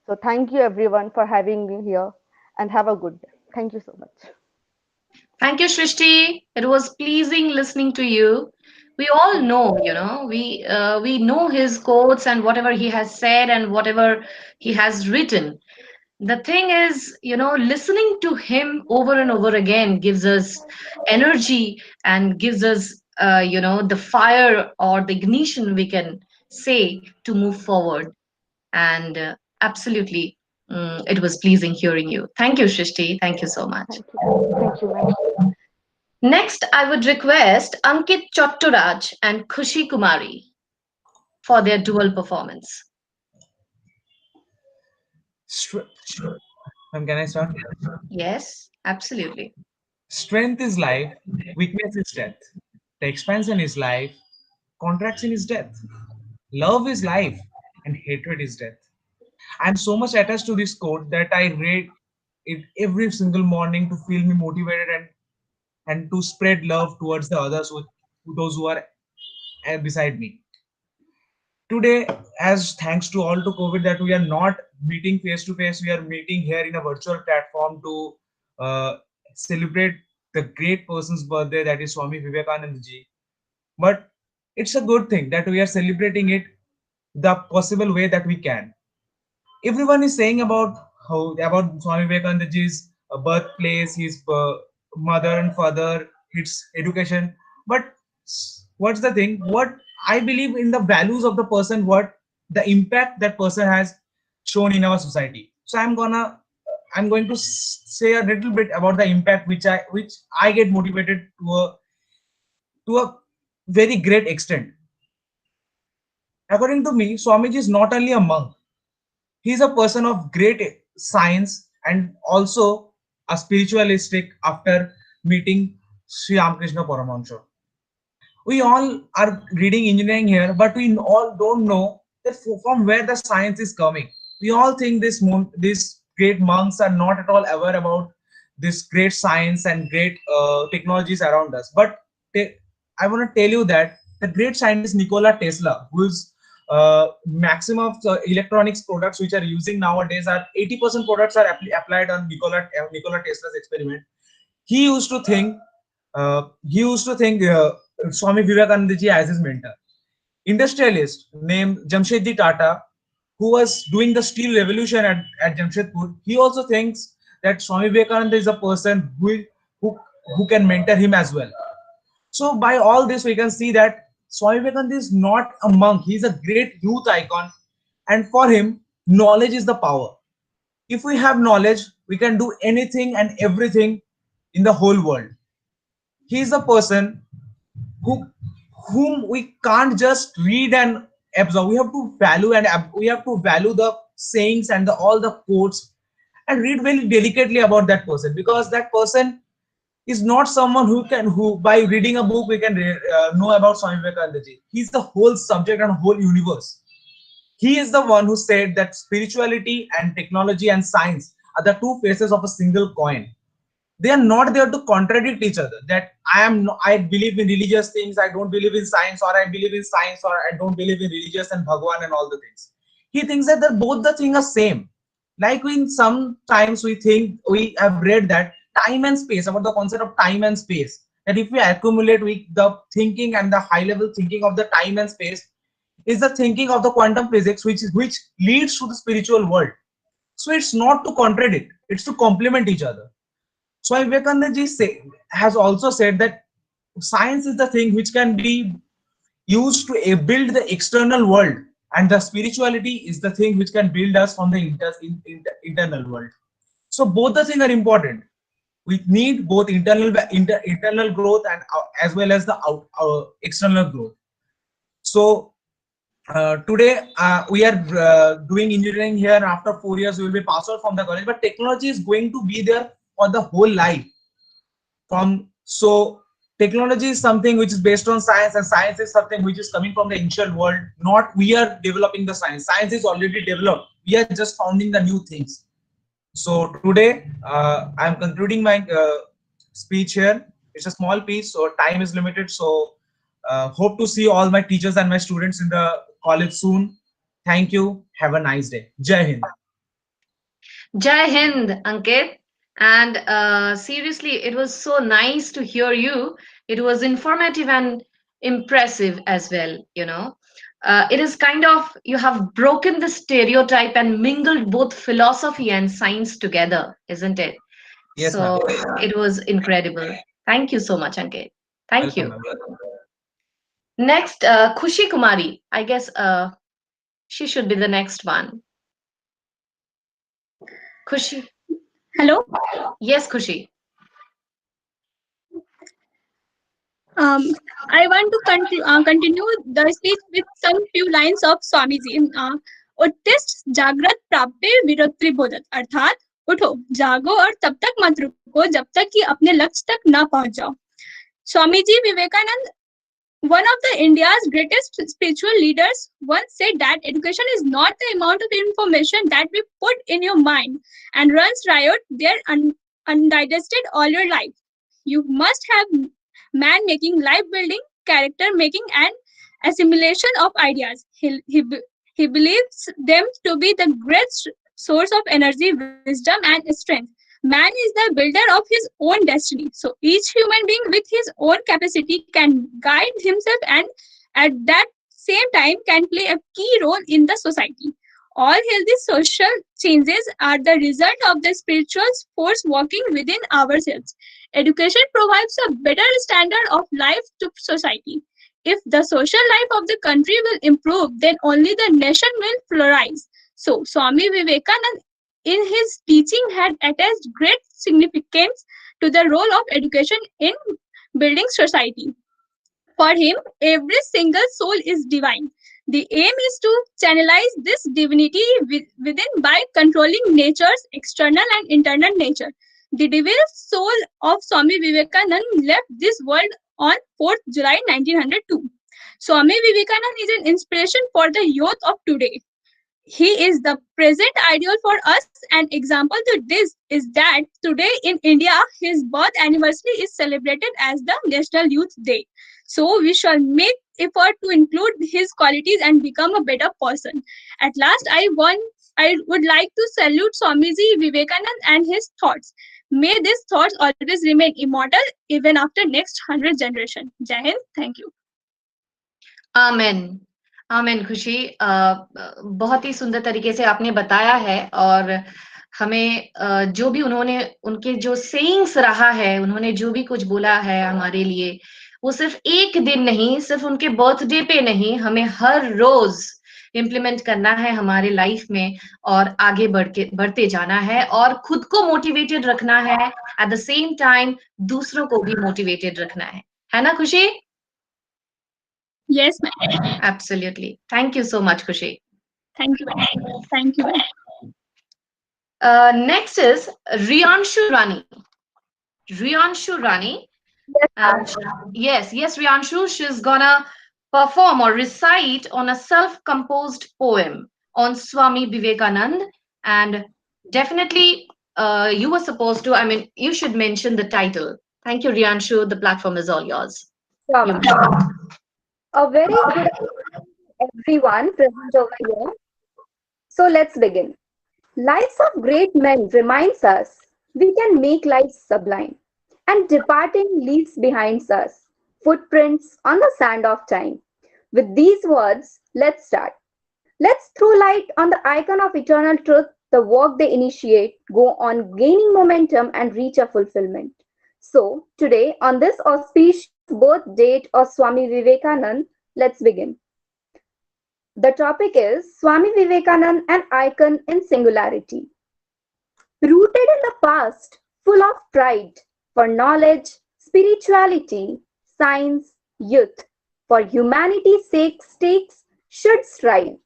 Speaker 13: So thank you everyone for having me here, and have a good day. Thank you so much.
Speaker 2: Thank you, Shrishti. It was pleasing listening to you. We all know, we know his quotes and whatever he has said and whatever he has written. The thing is, listening to him over and over again gives us energy and gives us, the fire or the ignition, we can say, to move forward. And absolutely, it was pleasing hearing you. Thank you, Shrishti. Thank you so much.
Speaker 13: Thank you. Thank you, ma'am.
Speaker 2: Next, I would request Ankit Chotturaj and Khushi Kumari for their dual performance.
Speaker 14: Ma'am, can I start?
Speaker 2: Yes, absolutely.
Speaker 14: Strength is life, weakness is death. The expansion is life, contraction is death. Love is life, and hatred is death. I'm so much attached to this quote that I read it every single morning to feel me motivated and to spread love towards the others, those who are beside me. Today, as thanks to all to COVID that we are not meeting face to face, we are meeting here in a virtual platform to celebrate the great person's birthday, that is Swami Vivekananda ji. But it's a good thing that we are celebrating it the possible way that we can. Everyone is saying about Swami Vivekananda ji's birthplace, his mother and father, his education. But what's the thing? What I believe in the values of the person, what the impact that person has shown in our society. So I'm going to say a little bit about the impact which I get motivated to a very great extent. According to me, Swamiji is not only a monk. He is a person of great science and also a spiritualistic after meeting Sri Ramakrishna Paramahansa. We all are reading engineering here, but we all don't know that from where the science is coming. We all think these great monks are not at all aware about this great science and great technologies around us. But I want to tell you that the great scientist Nikola Tesla, whose maximum of electronics products which are using nowadays are 80% products are applied on Nikola Tesla's experiment. He used to think Swami Vivekananda ji as his mentor. Industrialist named Jamshedji Tata, who was doing the steel revolution at Jamshedpur, he also thinks that Swami Vivekananda is a person who can mentor him as well. So by all this, we can see that Swami Vivekananda is not a monk. He is a great youth icon. And for him, knowledge is the power. If we have knowledge, we can do anything and everything in the whole world. He is a person whom we can't just read and absorb. We have to value the sayings and all the quotes and read very delicately about that person, because that person is not someone who by reading a book we can know about Swami Vivekananda ji. He's the whole subject and whole universe. He is the one who said that spirituality and technology and science are the two faces of a single coin. They are not there to contradict each other. That I believe in religious things, I don't believe in science, or I believe in science, or I don't believe in religious and Bhagwan and all the things. He thinks that both the things are same. Like sometimes we have read that time and space, about the concept of time and space, that if we accumulate with the thinking and the high level thinking of the time and space is the thinking of the quantum physics, which leads to the spiritual world. So it's not to contradict, it's to complement each other. So Vivekananda ji has also said that science is the thing which can be used to build the external world, and the spirituality is the thing which can build us from the internal world. So both the things are important. We need both internal growth and as well as the external growth. So today we are doing engineering here, and after 4 years we will be passed out from the college, but technology is going to be there for the whole life. So technology is something which is based on science, and science is something which is coming from the ancient world. Not we are developing the science. Science is already developed. We are just founding the new things. So today I am concluding my speech here. It's a small piece, so time is limited. So hope to see all my teachers and my students in the college soon. Thank you. Have a nice day. Jai Hind.
Speaker 2: Jai Hind, Ankit. And seriously, it was so nice to hear you. It was informative and impressive as well, you know. It is kind of, you have broken the stereotype and mingled both philosophy and science together, isn't it?
Speaker 14: Yes,
Speaker 2: So
Speaker 14: ma'am.
Speaker 2: it was incredible. Thank you so much, Ankit. Thank
Speaker 14: Welcome,
Speaker 2: you.
Speaker 14: ma'am.
Speaker 2: Next, Khushi Kumari. I guess she should be the next one. Khushi.
Speaker 15: Hello.
Speaker 2: Yes, Khushi.
Speaker 15: I want to continue the speech with some few lines of Swamiji. उत्तिष्ठ जागृत प्राप्ते विरक्ति बोधत, अर्थात उठो जागो और तब तक मत रुको जब तक कि अपने लक्ष्य तक ना पहुंच जाओ. Swami ji Vivekananda, one of the India's greatest spiritual leaders, once said that education is not the amount of information that we put in your mind and runs riot there undigested all your life. You must have man making, life building, character making, and assimilation of ideas. He believes them to be the great source of energy, wisdom, and strength. Man is the builder of his own destiny. So each human being with his own capacity can guide himself and at that same time can play a key role in the society. All healthy social changes are the result of the spiritual force working within ourselves. Education provides a better standard of life to society. If the social life of the country will improve, then only the nation will flourish. So Swami Vivekananda in his teaching had attached great significance to the role of education in building society. For him, every single soul is divine. The aim is to channelize this divinity within by controlling nature's external and internal nature. The divine soul of Swami Vivekananda left this world on 4th July 1902. Swami Vivekananda is an inspiration for the youth of today. He is the present ideal for us. An example to this is that today in India, his birth anniversary is celebrated as the National Youth Day. So we shall make effort to include his qualities and become a better person. At last, I would like to salute Swamiji Vivekananda and his thoughts. May these thoughts always remain immortal even after next 100 generation. Jai Hind. Thank you.
Speaker 2: आमेन. आमेन खुशी. बहुत ही सुंदर तरीके से आपने बताया है और हमें जो भी उन्होंने उनके जो सेइंग्स रहा है, उन्होंने जो भी कुछ बोला है हमारे लिए, वो सिर्फ एक दिन नहीं, सिर्फ उनके बर्थडे पे नहीं, हमें हर रोज इम्प्लीमेंट करना है हमारे लाइफ में और आगे बढ़ते जाना है और खुद को मोटिवेटेड रखना है, एट द सेम टाइम दूसरों को भी मोटिवेटेड रखना है ना खुशी?
Speaker 15: Yes, ma'am.
Speaker 2: Absolutely. Thank you so much, Khushi.
Speaker 15: Thank you. Thank you.
Speaker 2: Next is Riyanshu Rani. Riyanshu Rani. Yes, Riyanshu, she's gonna perform or recite on a self-composed poem on Swami Vivekananda. And definitely, you were supposed to, you should mention the title. Thank you, Riyanshu. The platform is all yours.
Speaker 13: Sure, ma'am. A very good afternoon to everyone present over here. So let's begin. Lives of great men reminds us we can make life sublime, and departing leaves behind us footprints on the sand of time. With these words, let's start. Let's throw light on the icon of eternal truth. The work they initiate go on gaining momentum and reach a fulfillment. So today, on this auspicious birth date of Swami Vivekananda,
Speaker 16: Let's begin. The topic is Swami Vivekananda, an icon in singularity. Rooted in the past, full of pride for knowledge, spirituality, science, youth, for humanity's stakes should strive.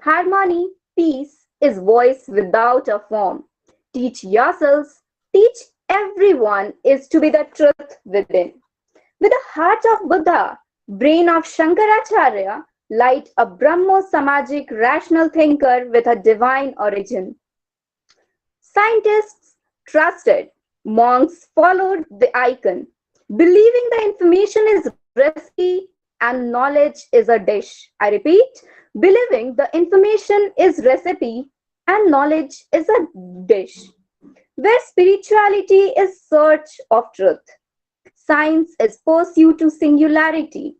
Speaker 16: Harmony, peace is voice without a form. Teach yourselves, teach everyone is to be the truth within. With the heart of Buddha, brain of Shankaracharya, light a Brahmo Samajik rational thinker with a divine origin. Scientists trusted, monks followed the icon, believing the information is recipe and knowledge is a dish. I repeat, believing the information is recipe and knowledge is a dish. Where spirituality is search of truth, science is pursuit to singularity.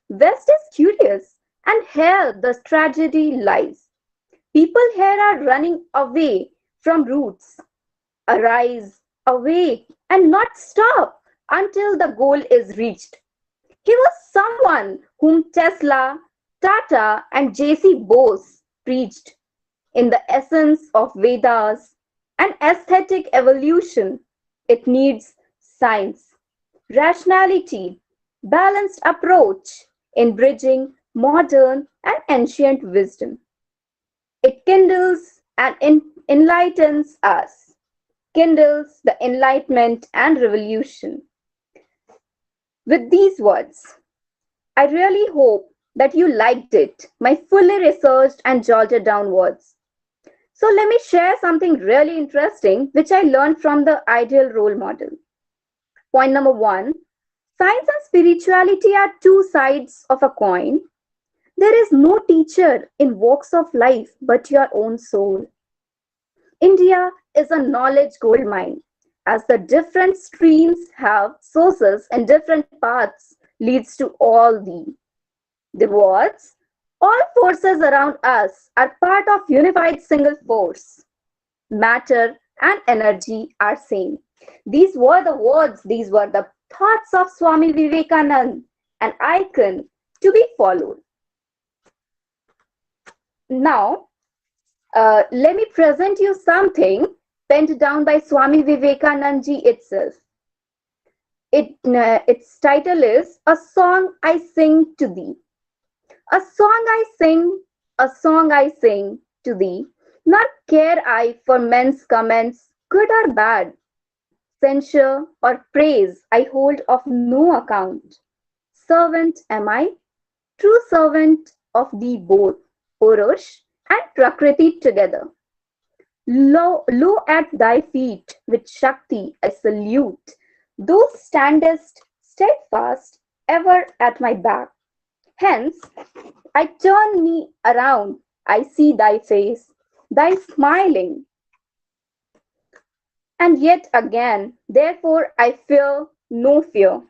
Speaker 16: West is curious, and here the tragedy lies. People here are running away from roots. Arise, awake, and not stop until the goal is reached. He was someone whom Tesla, Tata, and J.C. Bose preached. In the essence of Vedas, an aesthetic evolution, it needs science, rationality, balanced approach in bridging modern and ancient wisdom. It kindles and enlightens us, kindles the enlightenment and revolution. With these words, I really hope that you liked it, my fully researched and jotted down words. So let me share something really interesting which I learned from the ideal role model. Point number 1, science and spirituality are two sides of a coin. There is no teacher in walks of life but your own soul. India is a knowledge gold mine, as the different streams have sources and different paths leads to all thee. The words, all forces around us are part of unified single force. Matter and energy are same. These were the words, these were the thoughts of Swami Vivekananda, an icon to be followed. Now, let me present you something penned down by Swami Vivekananda ji itself. Its title is A Song I Sing to Thee. A song I sing to thee, nor care I for men's comments, good or bad. Censure or praise I hold of no account. Servant am I, true servant of thee both, Purush and Prakriti together. Low at thy feet with Shakti I salute, thou standest steadfast ever at my back. Hence, I turn me around, I see thy face, thy smiling. And yet again, therefore I fear no fear.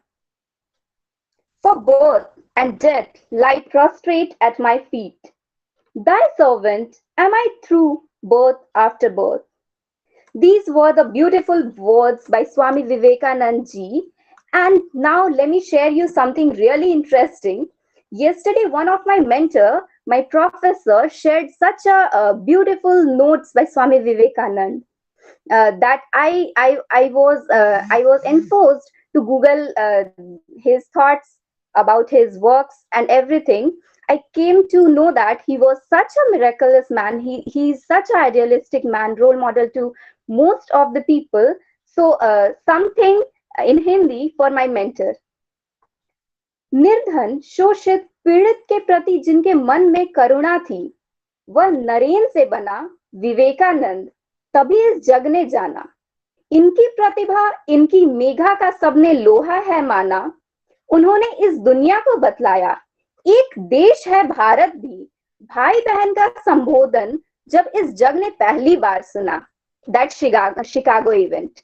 Speaker 16: For birth and death lie prostrate at my feet. Thy servant am I through birth after birth. These were the beautiful words by Swami Vivekananda ji. And now let me share you something really interesting. Yesterday, one of my mentor, my professor, shared such a beautiful notes by Swami Vivekananda that I was enforced to Google his thoughts about his works and everything. I came to know that he was such a miraculous man. He's such an idealistic man, role model to most of the people. So something in Hindi for my mentor. निर्धन शोषित पीड़ित के प्रति जिनके मन में करुणा थी, वह नरेन से बना विवेकानंद, तभी इस जग ने जाना। इनकी प्रतिभा, इनकी मेघा का सबने लोहा है माना। उन्होंने इस दुनिया को बतलाया, एक देश है भारत भी, भाई बहन का संबोधन जब इस जग ने पहली बार सुना। That Chicago event.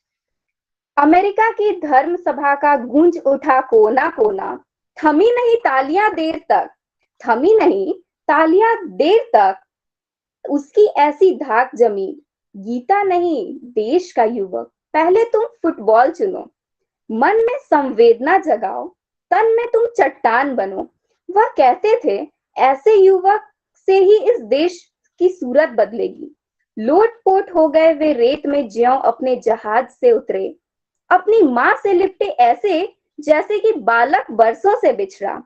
Speaker 16: अमेरिका की धर्म सभा का गूंज उठा कोना कोना, थमी नहीं तालियां देर तक, थमी नहीं तालियां देर तक, उसकी ऐसी धाक जमी, गीता नहीं देश का युवक, पहले तुम फुटबॉल चुनो, मन में संवेदना जगाओ, तन में तुम चट्टान बनो, वह कहते थे, ऐसे युवक से ही इस देश की सूरत बदलेगी। लोट-पोट हो गए वे रेत में ज्यों अपने जहाज से उतरे, अपनी माँ से लिपटे ऐसे जैसे कि बालक बरसों से बिछड़ा।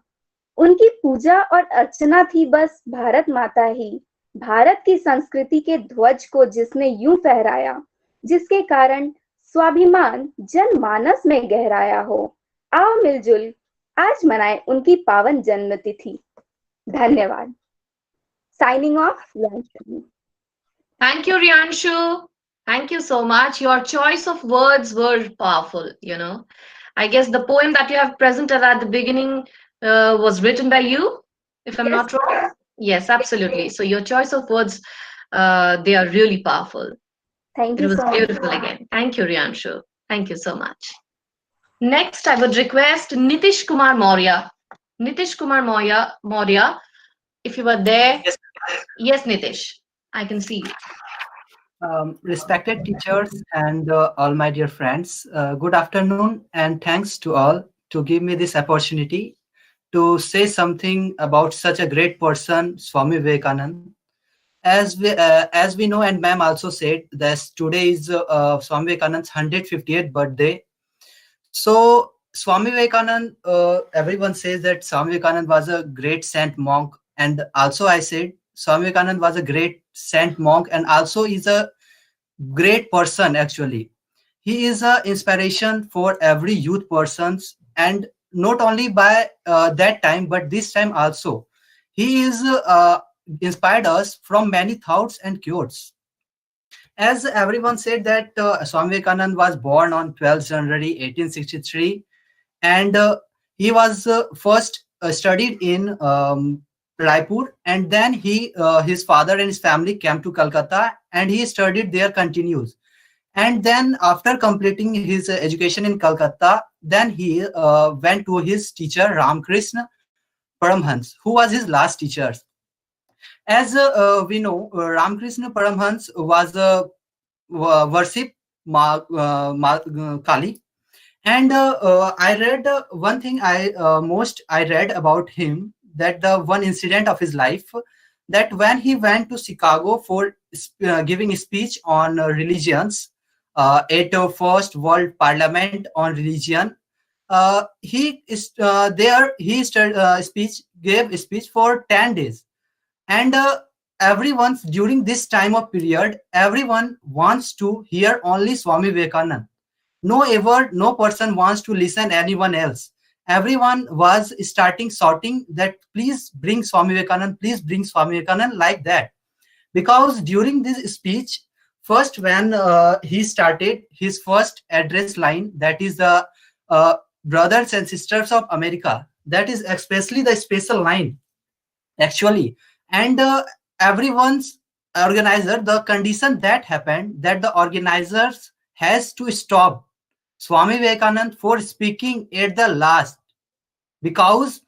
Speaker 16: उनकी पूजा और अर्चना थी बस भारत माता ही, भारत की संस्कृति के ध्वज को जिसने यूं फहराया, जिसके कारण स्वाभिमान जनमानस में गहराया हो। आओ मिलजुल आज मनाएं उनकी पावन जन्मतिथि। धन्यवाद। Signing off, Yanshu.
Speaker 2: Thank you, Rianshu. Thank you so much. Your choice of words were powerful, you know. I guess the poem that you have presented at the beginning was written by you, if I'm not wrong. Yes, absolutely. So your choice of words, they are really powerful.
Speaker 16: Thank
Speaker 2: It
Speaker 16: you
Speaker 2: was
Speaker 16: so much.
Speaker 2: beautiful again. Thank you, Rianshu. Thank you so much. Next, I would request Nitish Kumar Maurya. Nitish Kumar Maurya, if you are there. Yes, Nitish, I can see you.
Speaker 17: Respected teachers and all my dear friends, good afternoon and thanks to all to give me this opportunity to say something about such a great person, Swami Vivekananda. As we know, and ma'am also said that today is Swami Vivekananda's 150th birthday. So Swami Vivekananda, everyone says that Swami Vivekananda was a great saint monk, and also I said Swami Vivekananda was a great saint monk and also is a great person actually. He is a inspiration for every youth persons, and not only by that time but this time also. He is inspired us from many thoughts and quotes. As everyone said that Swami Vivekananda was born on 12th January 1863, and he was first studied in Raipur, and then his father and his family came to Calcutta, and he studied there continues. And then after completing his education in Calcutta, then he went to his teacher Ramakrishna Paramhans, who was his last teacher. As we know, Ramakrishna Paramhans was worship Kali. And I read one thing I read about him, that the one incident of his life, that when he went to Chicago for giving a speech on religions at the first World Parliament on religion, he is there. He gave a speech for 10 days, and everyone during this time of period, everyone wants to hear only Swami Vivekananda. No person wants to listen anyone else. Everyone was starting shouting that please bring Swami Vivekananda, please bring Swami Vivekananda, like that. Because during this speech, first when he started his first address line, that is the brothers and sisters of America, that is especially the special line actually. And everyone's organizer, the condition that happened, that the organizers has to stop Swami Vivekananda for speaking at the last, because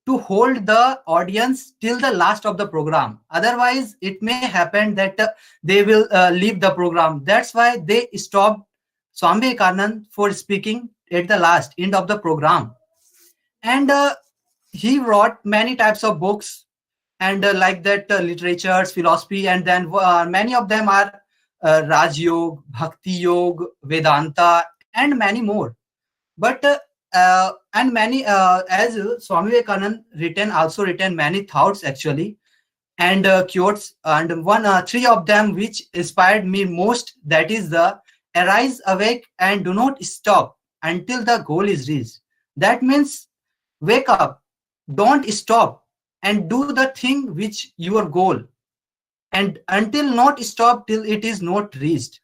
Speaker 17: to hold the audience till the last of the program. Otherwise, it may happen that they will leave the program. That's why they stopped Swami Vivekananda for speaking at the last end of the program. And he wrote many types of books, and like that literatures, philosophy, and then many of them are Raj Yoga, Bhakti Yoga, Vedanta, and many more. But and many as Swami Vivekananda also written many thoughts actually, and quotes, and three of them which inspired me most, that is the arise, awake, and do not stop until the goal is reached. That means wake up, don't stop, and do the thing which your goal, and until not stop till it is not reached.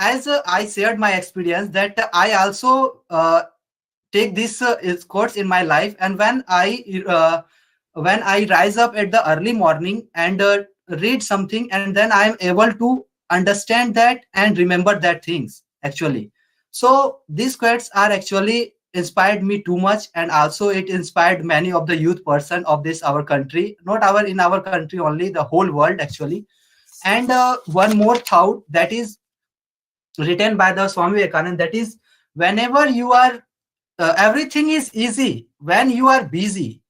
Speaker 17: As I shared my experience, that I also take this course in my life, and when I rise up at the early morning and read something, and then I am able to understand that and remember that things actually. So these quotes are actually inspired me too much, and also it inspired many of the youth person of this our country, not in our country only, the whole world actually. And one more thought that is written by the Swami Vivekananda, that is, whenever you are everything is easy when you are busy.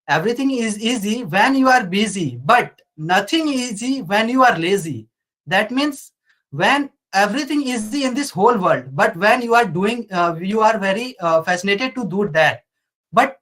Speaker 17: Everything is easy when you are busy, but nothing easy when you are lazy. That means when everything easy in this whole world, but when you are doing, you are very fascinated to do that. But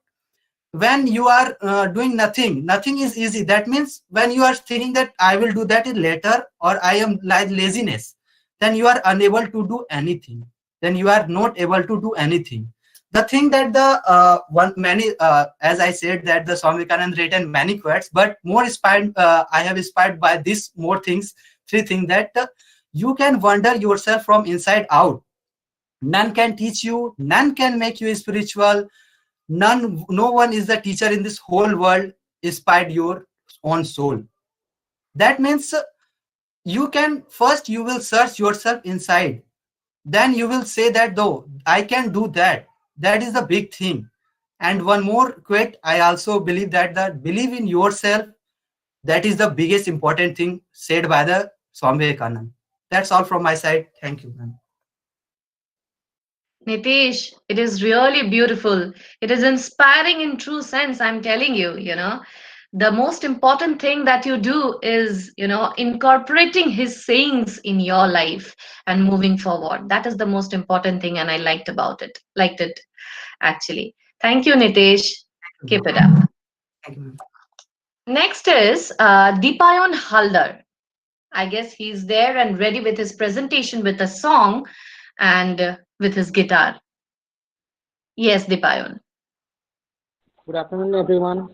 Speaker 17: when you are doing nothing, nothing is easy. That means when you are thinking that I will do that later, or I am like laziness, then you are unable to do anything. Then you are not able to do anything. The thing that the one many as I said that the Swami Vivekananda written many quotes, but more inspired, I have inspired by this more things, three things that you can wonder yourself from inside out. None can teach you, none can make you spiritual, no one is the teacher in this whole world despite your own soul. That means you can first, you will search yourself inside, then you will say that though I can do that. That is the big thing. And one more quote, I also believe that the believe in yourself, that is the biggest important thing said by the Swami Vivekananda. That's all from my side. Thank you, man.
Speaker 2: Nitish, it is really beautiful. It is inspiring in true sense, I'm telling you, The most important thing that you do is, incorporating his sayings in your life and moving forward. That is the most important thing, and I liked it actually. Thank you, Nitish. Keep it up.
Speaker 17: Thank you, man.
Speaker 2: Next is Deepayon Haldar. I guess he's there and ready with his presentation with a song and with his guitar. Yes, Deepayon.
Speaker 18: Good afternoon, everyone.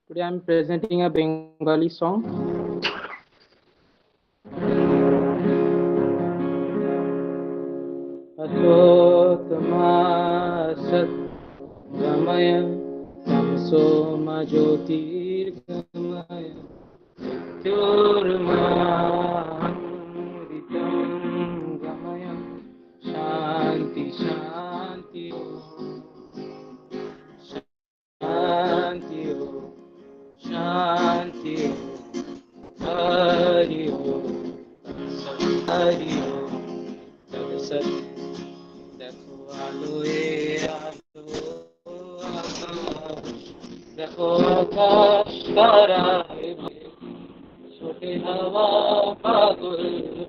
Speaker 18: Today I'm presenting a Bengali song. Asotmasat Gamaya Tamsoma Jyotir Gamaya Tyurmamritam Gamaya Shanti Shanti Shanti Shanti Hari Hari Sat দেখো আলোয় আলো দেখো আকাশ তারায় ছোটে হাওয়া পাগল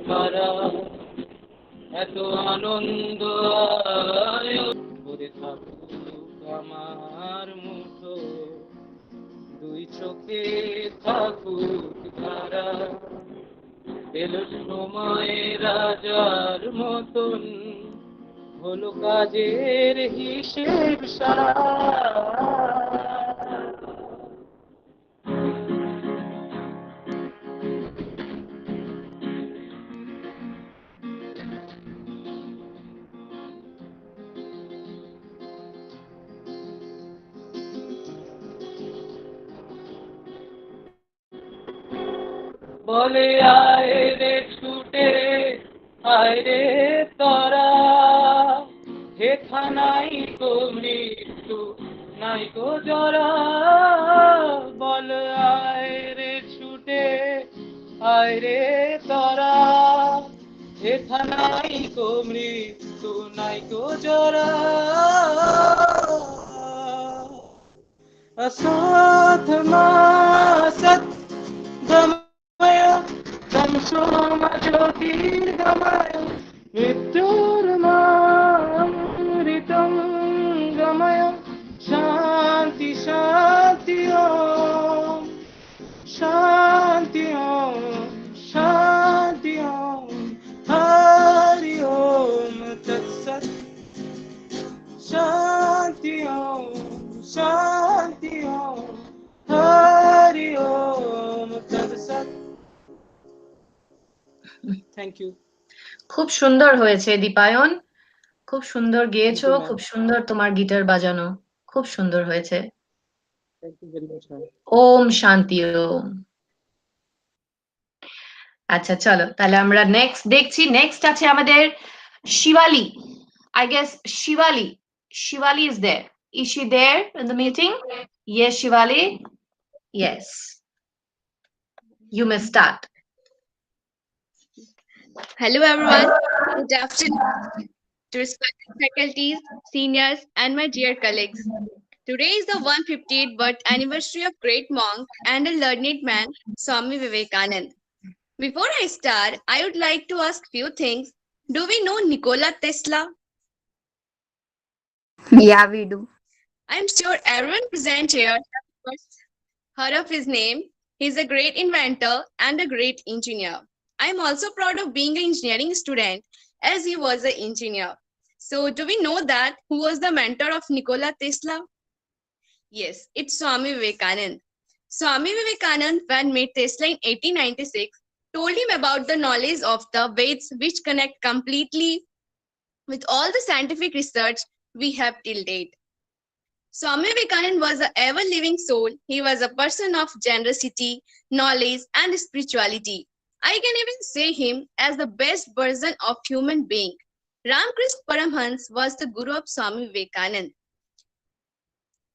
Speaker 18: পারা এত আনন্দ ভরে থাকুক আমার মুঠো দুই চোখে থাকুক ধারা এলো সময় রাজার মতন হলো কাজের হিসেব সারা বলে আয় রে ছুটে আয় রে তরা হেথা নাই কো মৃত্যু নাই কো জরা বল আয় রে ছুটে আয় রে তরা হেথা নাই কো মৃত্যু নাই কো জরা असत मासत गमय तमसोम ज्योतिर्गमय मृत्युर्मामृतं गमय शान्ति शान्ति ओम शान्ति ओम शान्ति ओम हरि ओम तत्सत् शान्ति ओम शान्ति ओम हरि ओम तत्सत् থ্যাংক ইউ
Speaker 2: খুব সুন্দর হয়েছে দীপায়ন, খুব সুন্দর গেয়েছো,
Speaker 18: Thank you, ma'am.
Speaker 2: খুব সুন্দর তোমার গিটার বাজানো, খুব সুন্দর হয়েছে।
Speaker 18: Thank you very much ma'am
Speaker 2: Om Shanti Om. আচ্ছা চলো তাহলে আমরা নেক্সট দেখছি। নেক্সট আছে আমাদের Shibali. I guess Shivali is there. Is she there in the meeting? Yes, Shivali. Yes. You may start.
Speaker 19: Hello everyone. Good afternoon. to respected faculties, seniors, and my dear colleagues. Today is the 158th birth anniversary of great monk and a learned man, Swami Vivekananda. Before I start, I would like to ask few things. Do we know Nikola Tesla?
Speaker 16: Yeah, we do.
Speaker 19: I'm sure everyone present here has heard of his name. He's a great inventor and a great engineer. I'm also proud of being an engineering student as he was an engineer. So, do we know that who was the mentor of Nikola Tesla? Yes, it's Swami Vivekananda. Swami Vivekananda, when met Tesla in 1896, told him about the knowledge of the Veds, which connect completely with all the scientific research we have till date. Swami Vivekananda was an ever living soul. He was a person of generosity, knowledge, and spirituality. I can even say him as the best version of human being. Ramakrishna Paramhans was the guru of Swami Vivekananda.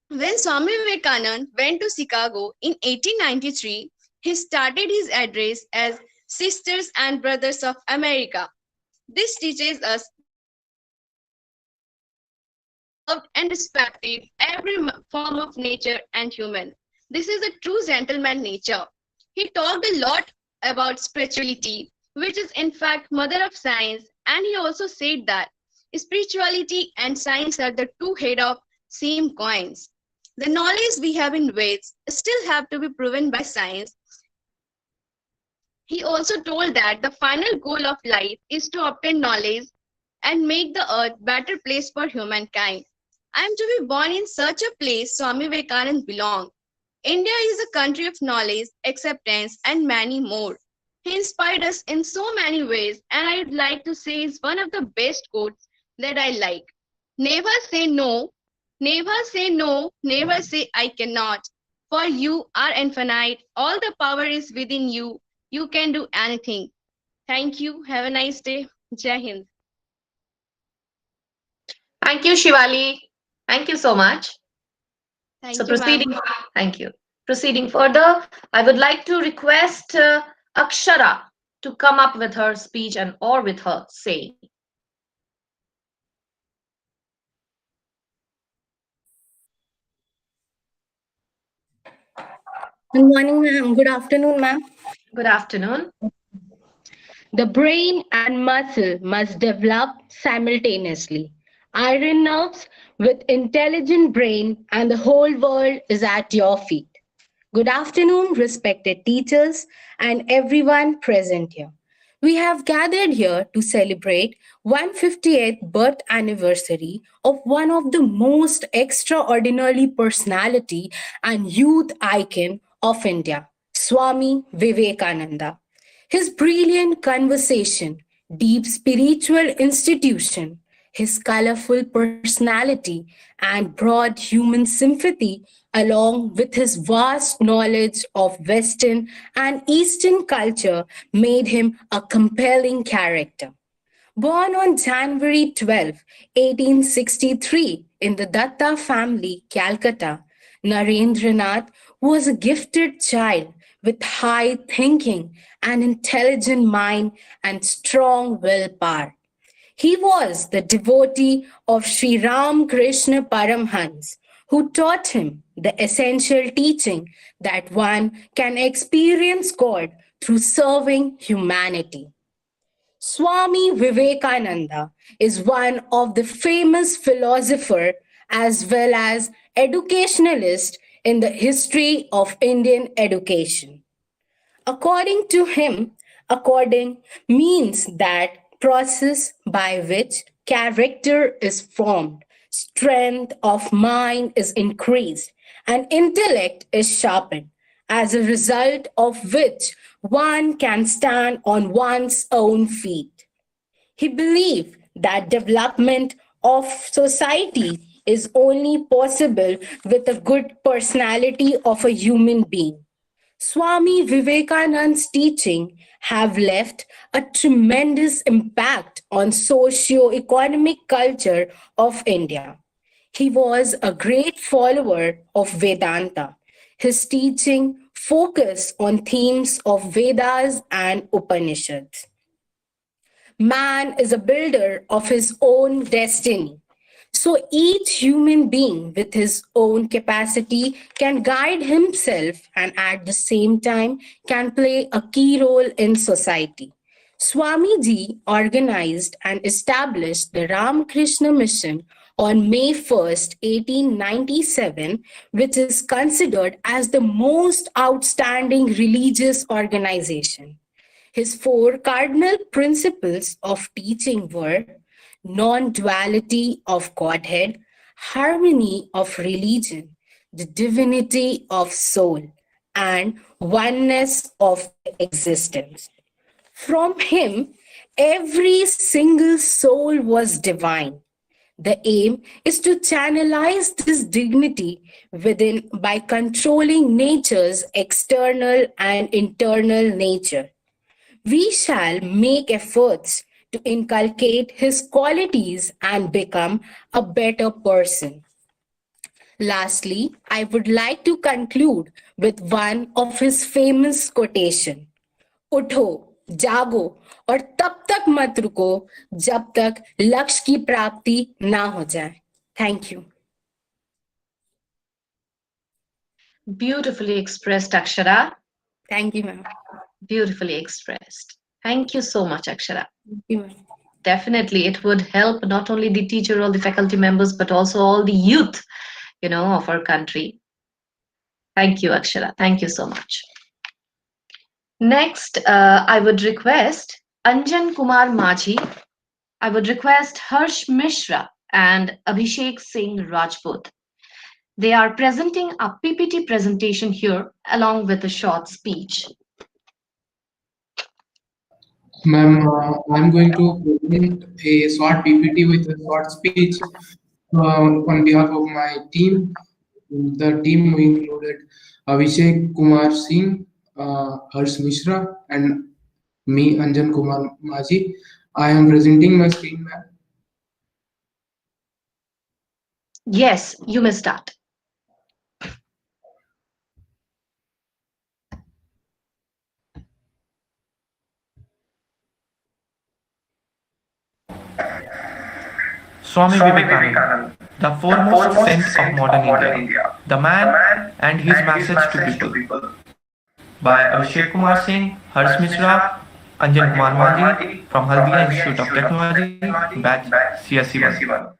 Speaker 19: When Swami Vivekananda went to Chicago in 1893, he started his address as Sisters and Brothers of America. This teaches us that loved and respected every form of nature and human. This is a true gentleman nature. He talked a lot about spirituality, which is in fact mother of science, and he also said that spirituality and science are the two head of same coins. The knowledge we have in Veds still have to be proven by science. He also told that the final goal of life is to obtain knowledge and make the earth better place for humankind. I am to be born in such a place Swami Vivekananda belonged. India is a country of knowledge, acceptance, and many more. He inspired us in so many ways, and I would like to say is one of the best quotes that I like. Never say no, never say no, never say I cannot. For you are infinite, all the power is within you. You can do anything. Thank you. Have a nice day. Jai Hind.
Speaker 2: Thank you, Shivali. Thank you so much.
Speaker 19: Thank
Speaker 2: So
Speaker 19: you, ma'am.
Speaker 2: thank you. Proceeding further, I would like to request Akshara to come up with her speech and or with her saying.
Speaker 20: Good morning, ma'am. Good afternoon, ma'am.
Speaker 2: Good afternoon.
Speaker 20: The brain and muscle must develop simultaneously. Iron nerves with intelligent brain and the whole world is at your feet. Good afternoon, respected teachers and everyone present here. We have gathered here to celebrate 158th birth anniversary of one of the most extraordinary personality and youth icon of India, Swami Vivekananda. His brilliant conversation, deep spiritual institution, his colorful personality, and broad human sympathy, along with his vast knowledge of Western and Eastern culture, made him a compelling character. Born on January 12, 1863, in the Datta family, Calcutta, Narendranath was a gifted child with high thinking, an intelligent mind, and strong willpower. He was the devotee of Sri Ram Krishna Paramhans, who taught him the essential teaching that one can experience God through serving humanity. Swami Vivekananda is one of the famous philosopher as well as educationalist in the history of Indian education. According to him, according means that process by which character is formed, strength of mind is increased, and intellect is sharpened, as a result of which one can stand on one's own feet. He believed that development of society is only possible with a good personality of a human being. Swami Vivekananda's teaching have left a tremendous impact on socio-economic culture of India. He was a great follower of Vedanta. His teaching focused on themes of Vedas and Upanishads. Man is a builder of his own destiny. So each human being with his own capacity can guide himself and at the same time can play a key role in society. Swamiji organized and established the Ramakrishna Mission on May 1st, 1897, which is considered as the most outstanding religious organization. His four cardinal principles of teaching were non duality of Godhead, harmony of religion, the divinity of soul, and oneness of the existence. From him, every single soul was divine. The aim is to channelize this dignity within by controlling nature's external and internal nature. We shall make efforts to inculcate his qualities and become a better person. Lastly, I would like to conclude with one of his famous quotation. उठो, जागो और तब तक मत रुको जब तक लक्ष्य की प्राप्ति ना हो जाए. Thank you.
Speaker 2: Beautifully expressed, Akshara.
Speaker 20: Thank you, ma'am.
Speaker 2: Beautifully expressed. Thank you so much, Akshara.
Speaker 20: Thank you, ma'am.
Speaker 2: Definitely, it would help not only the teacher or the faculty members, but also all the youth, of our country. Thank you, Akshara. Thank you so much. Next, I would request Anjan Kumar Majhi. I would request Harsh Mishra and Abhishek Singh Rajput. They are presenting a PPT presentation here along with a short speech.
Speaker 19: Ma'am, I'm going to present a short PPT with a short speech on behalf of my team. The team included Abhishek Kumar Singh, Harsh Mishra, and me, Anjan Kumar Majhi. I am presenting my screen, ma'am.
Speaker 2: Yes, you may start.
Speaker 21: Swami Vivekananda, the foremost saint of modern India, the man and his message to people. By Abhishek Kumar Singh, Harsh Mishra, Anjan Kumar Manji from Haldia Institute of Technology, batch CSC1.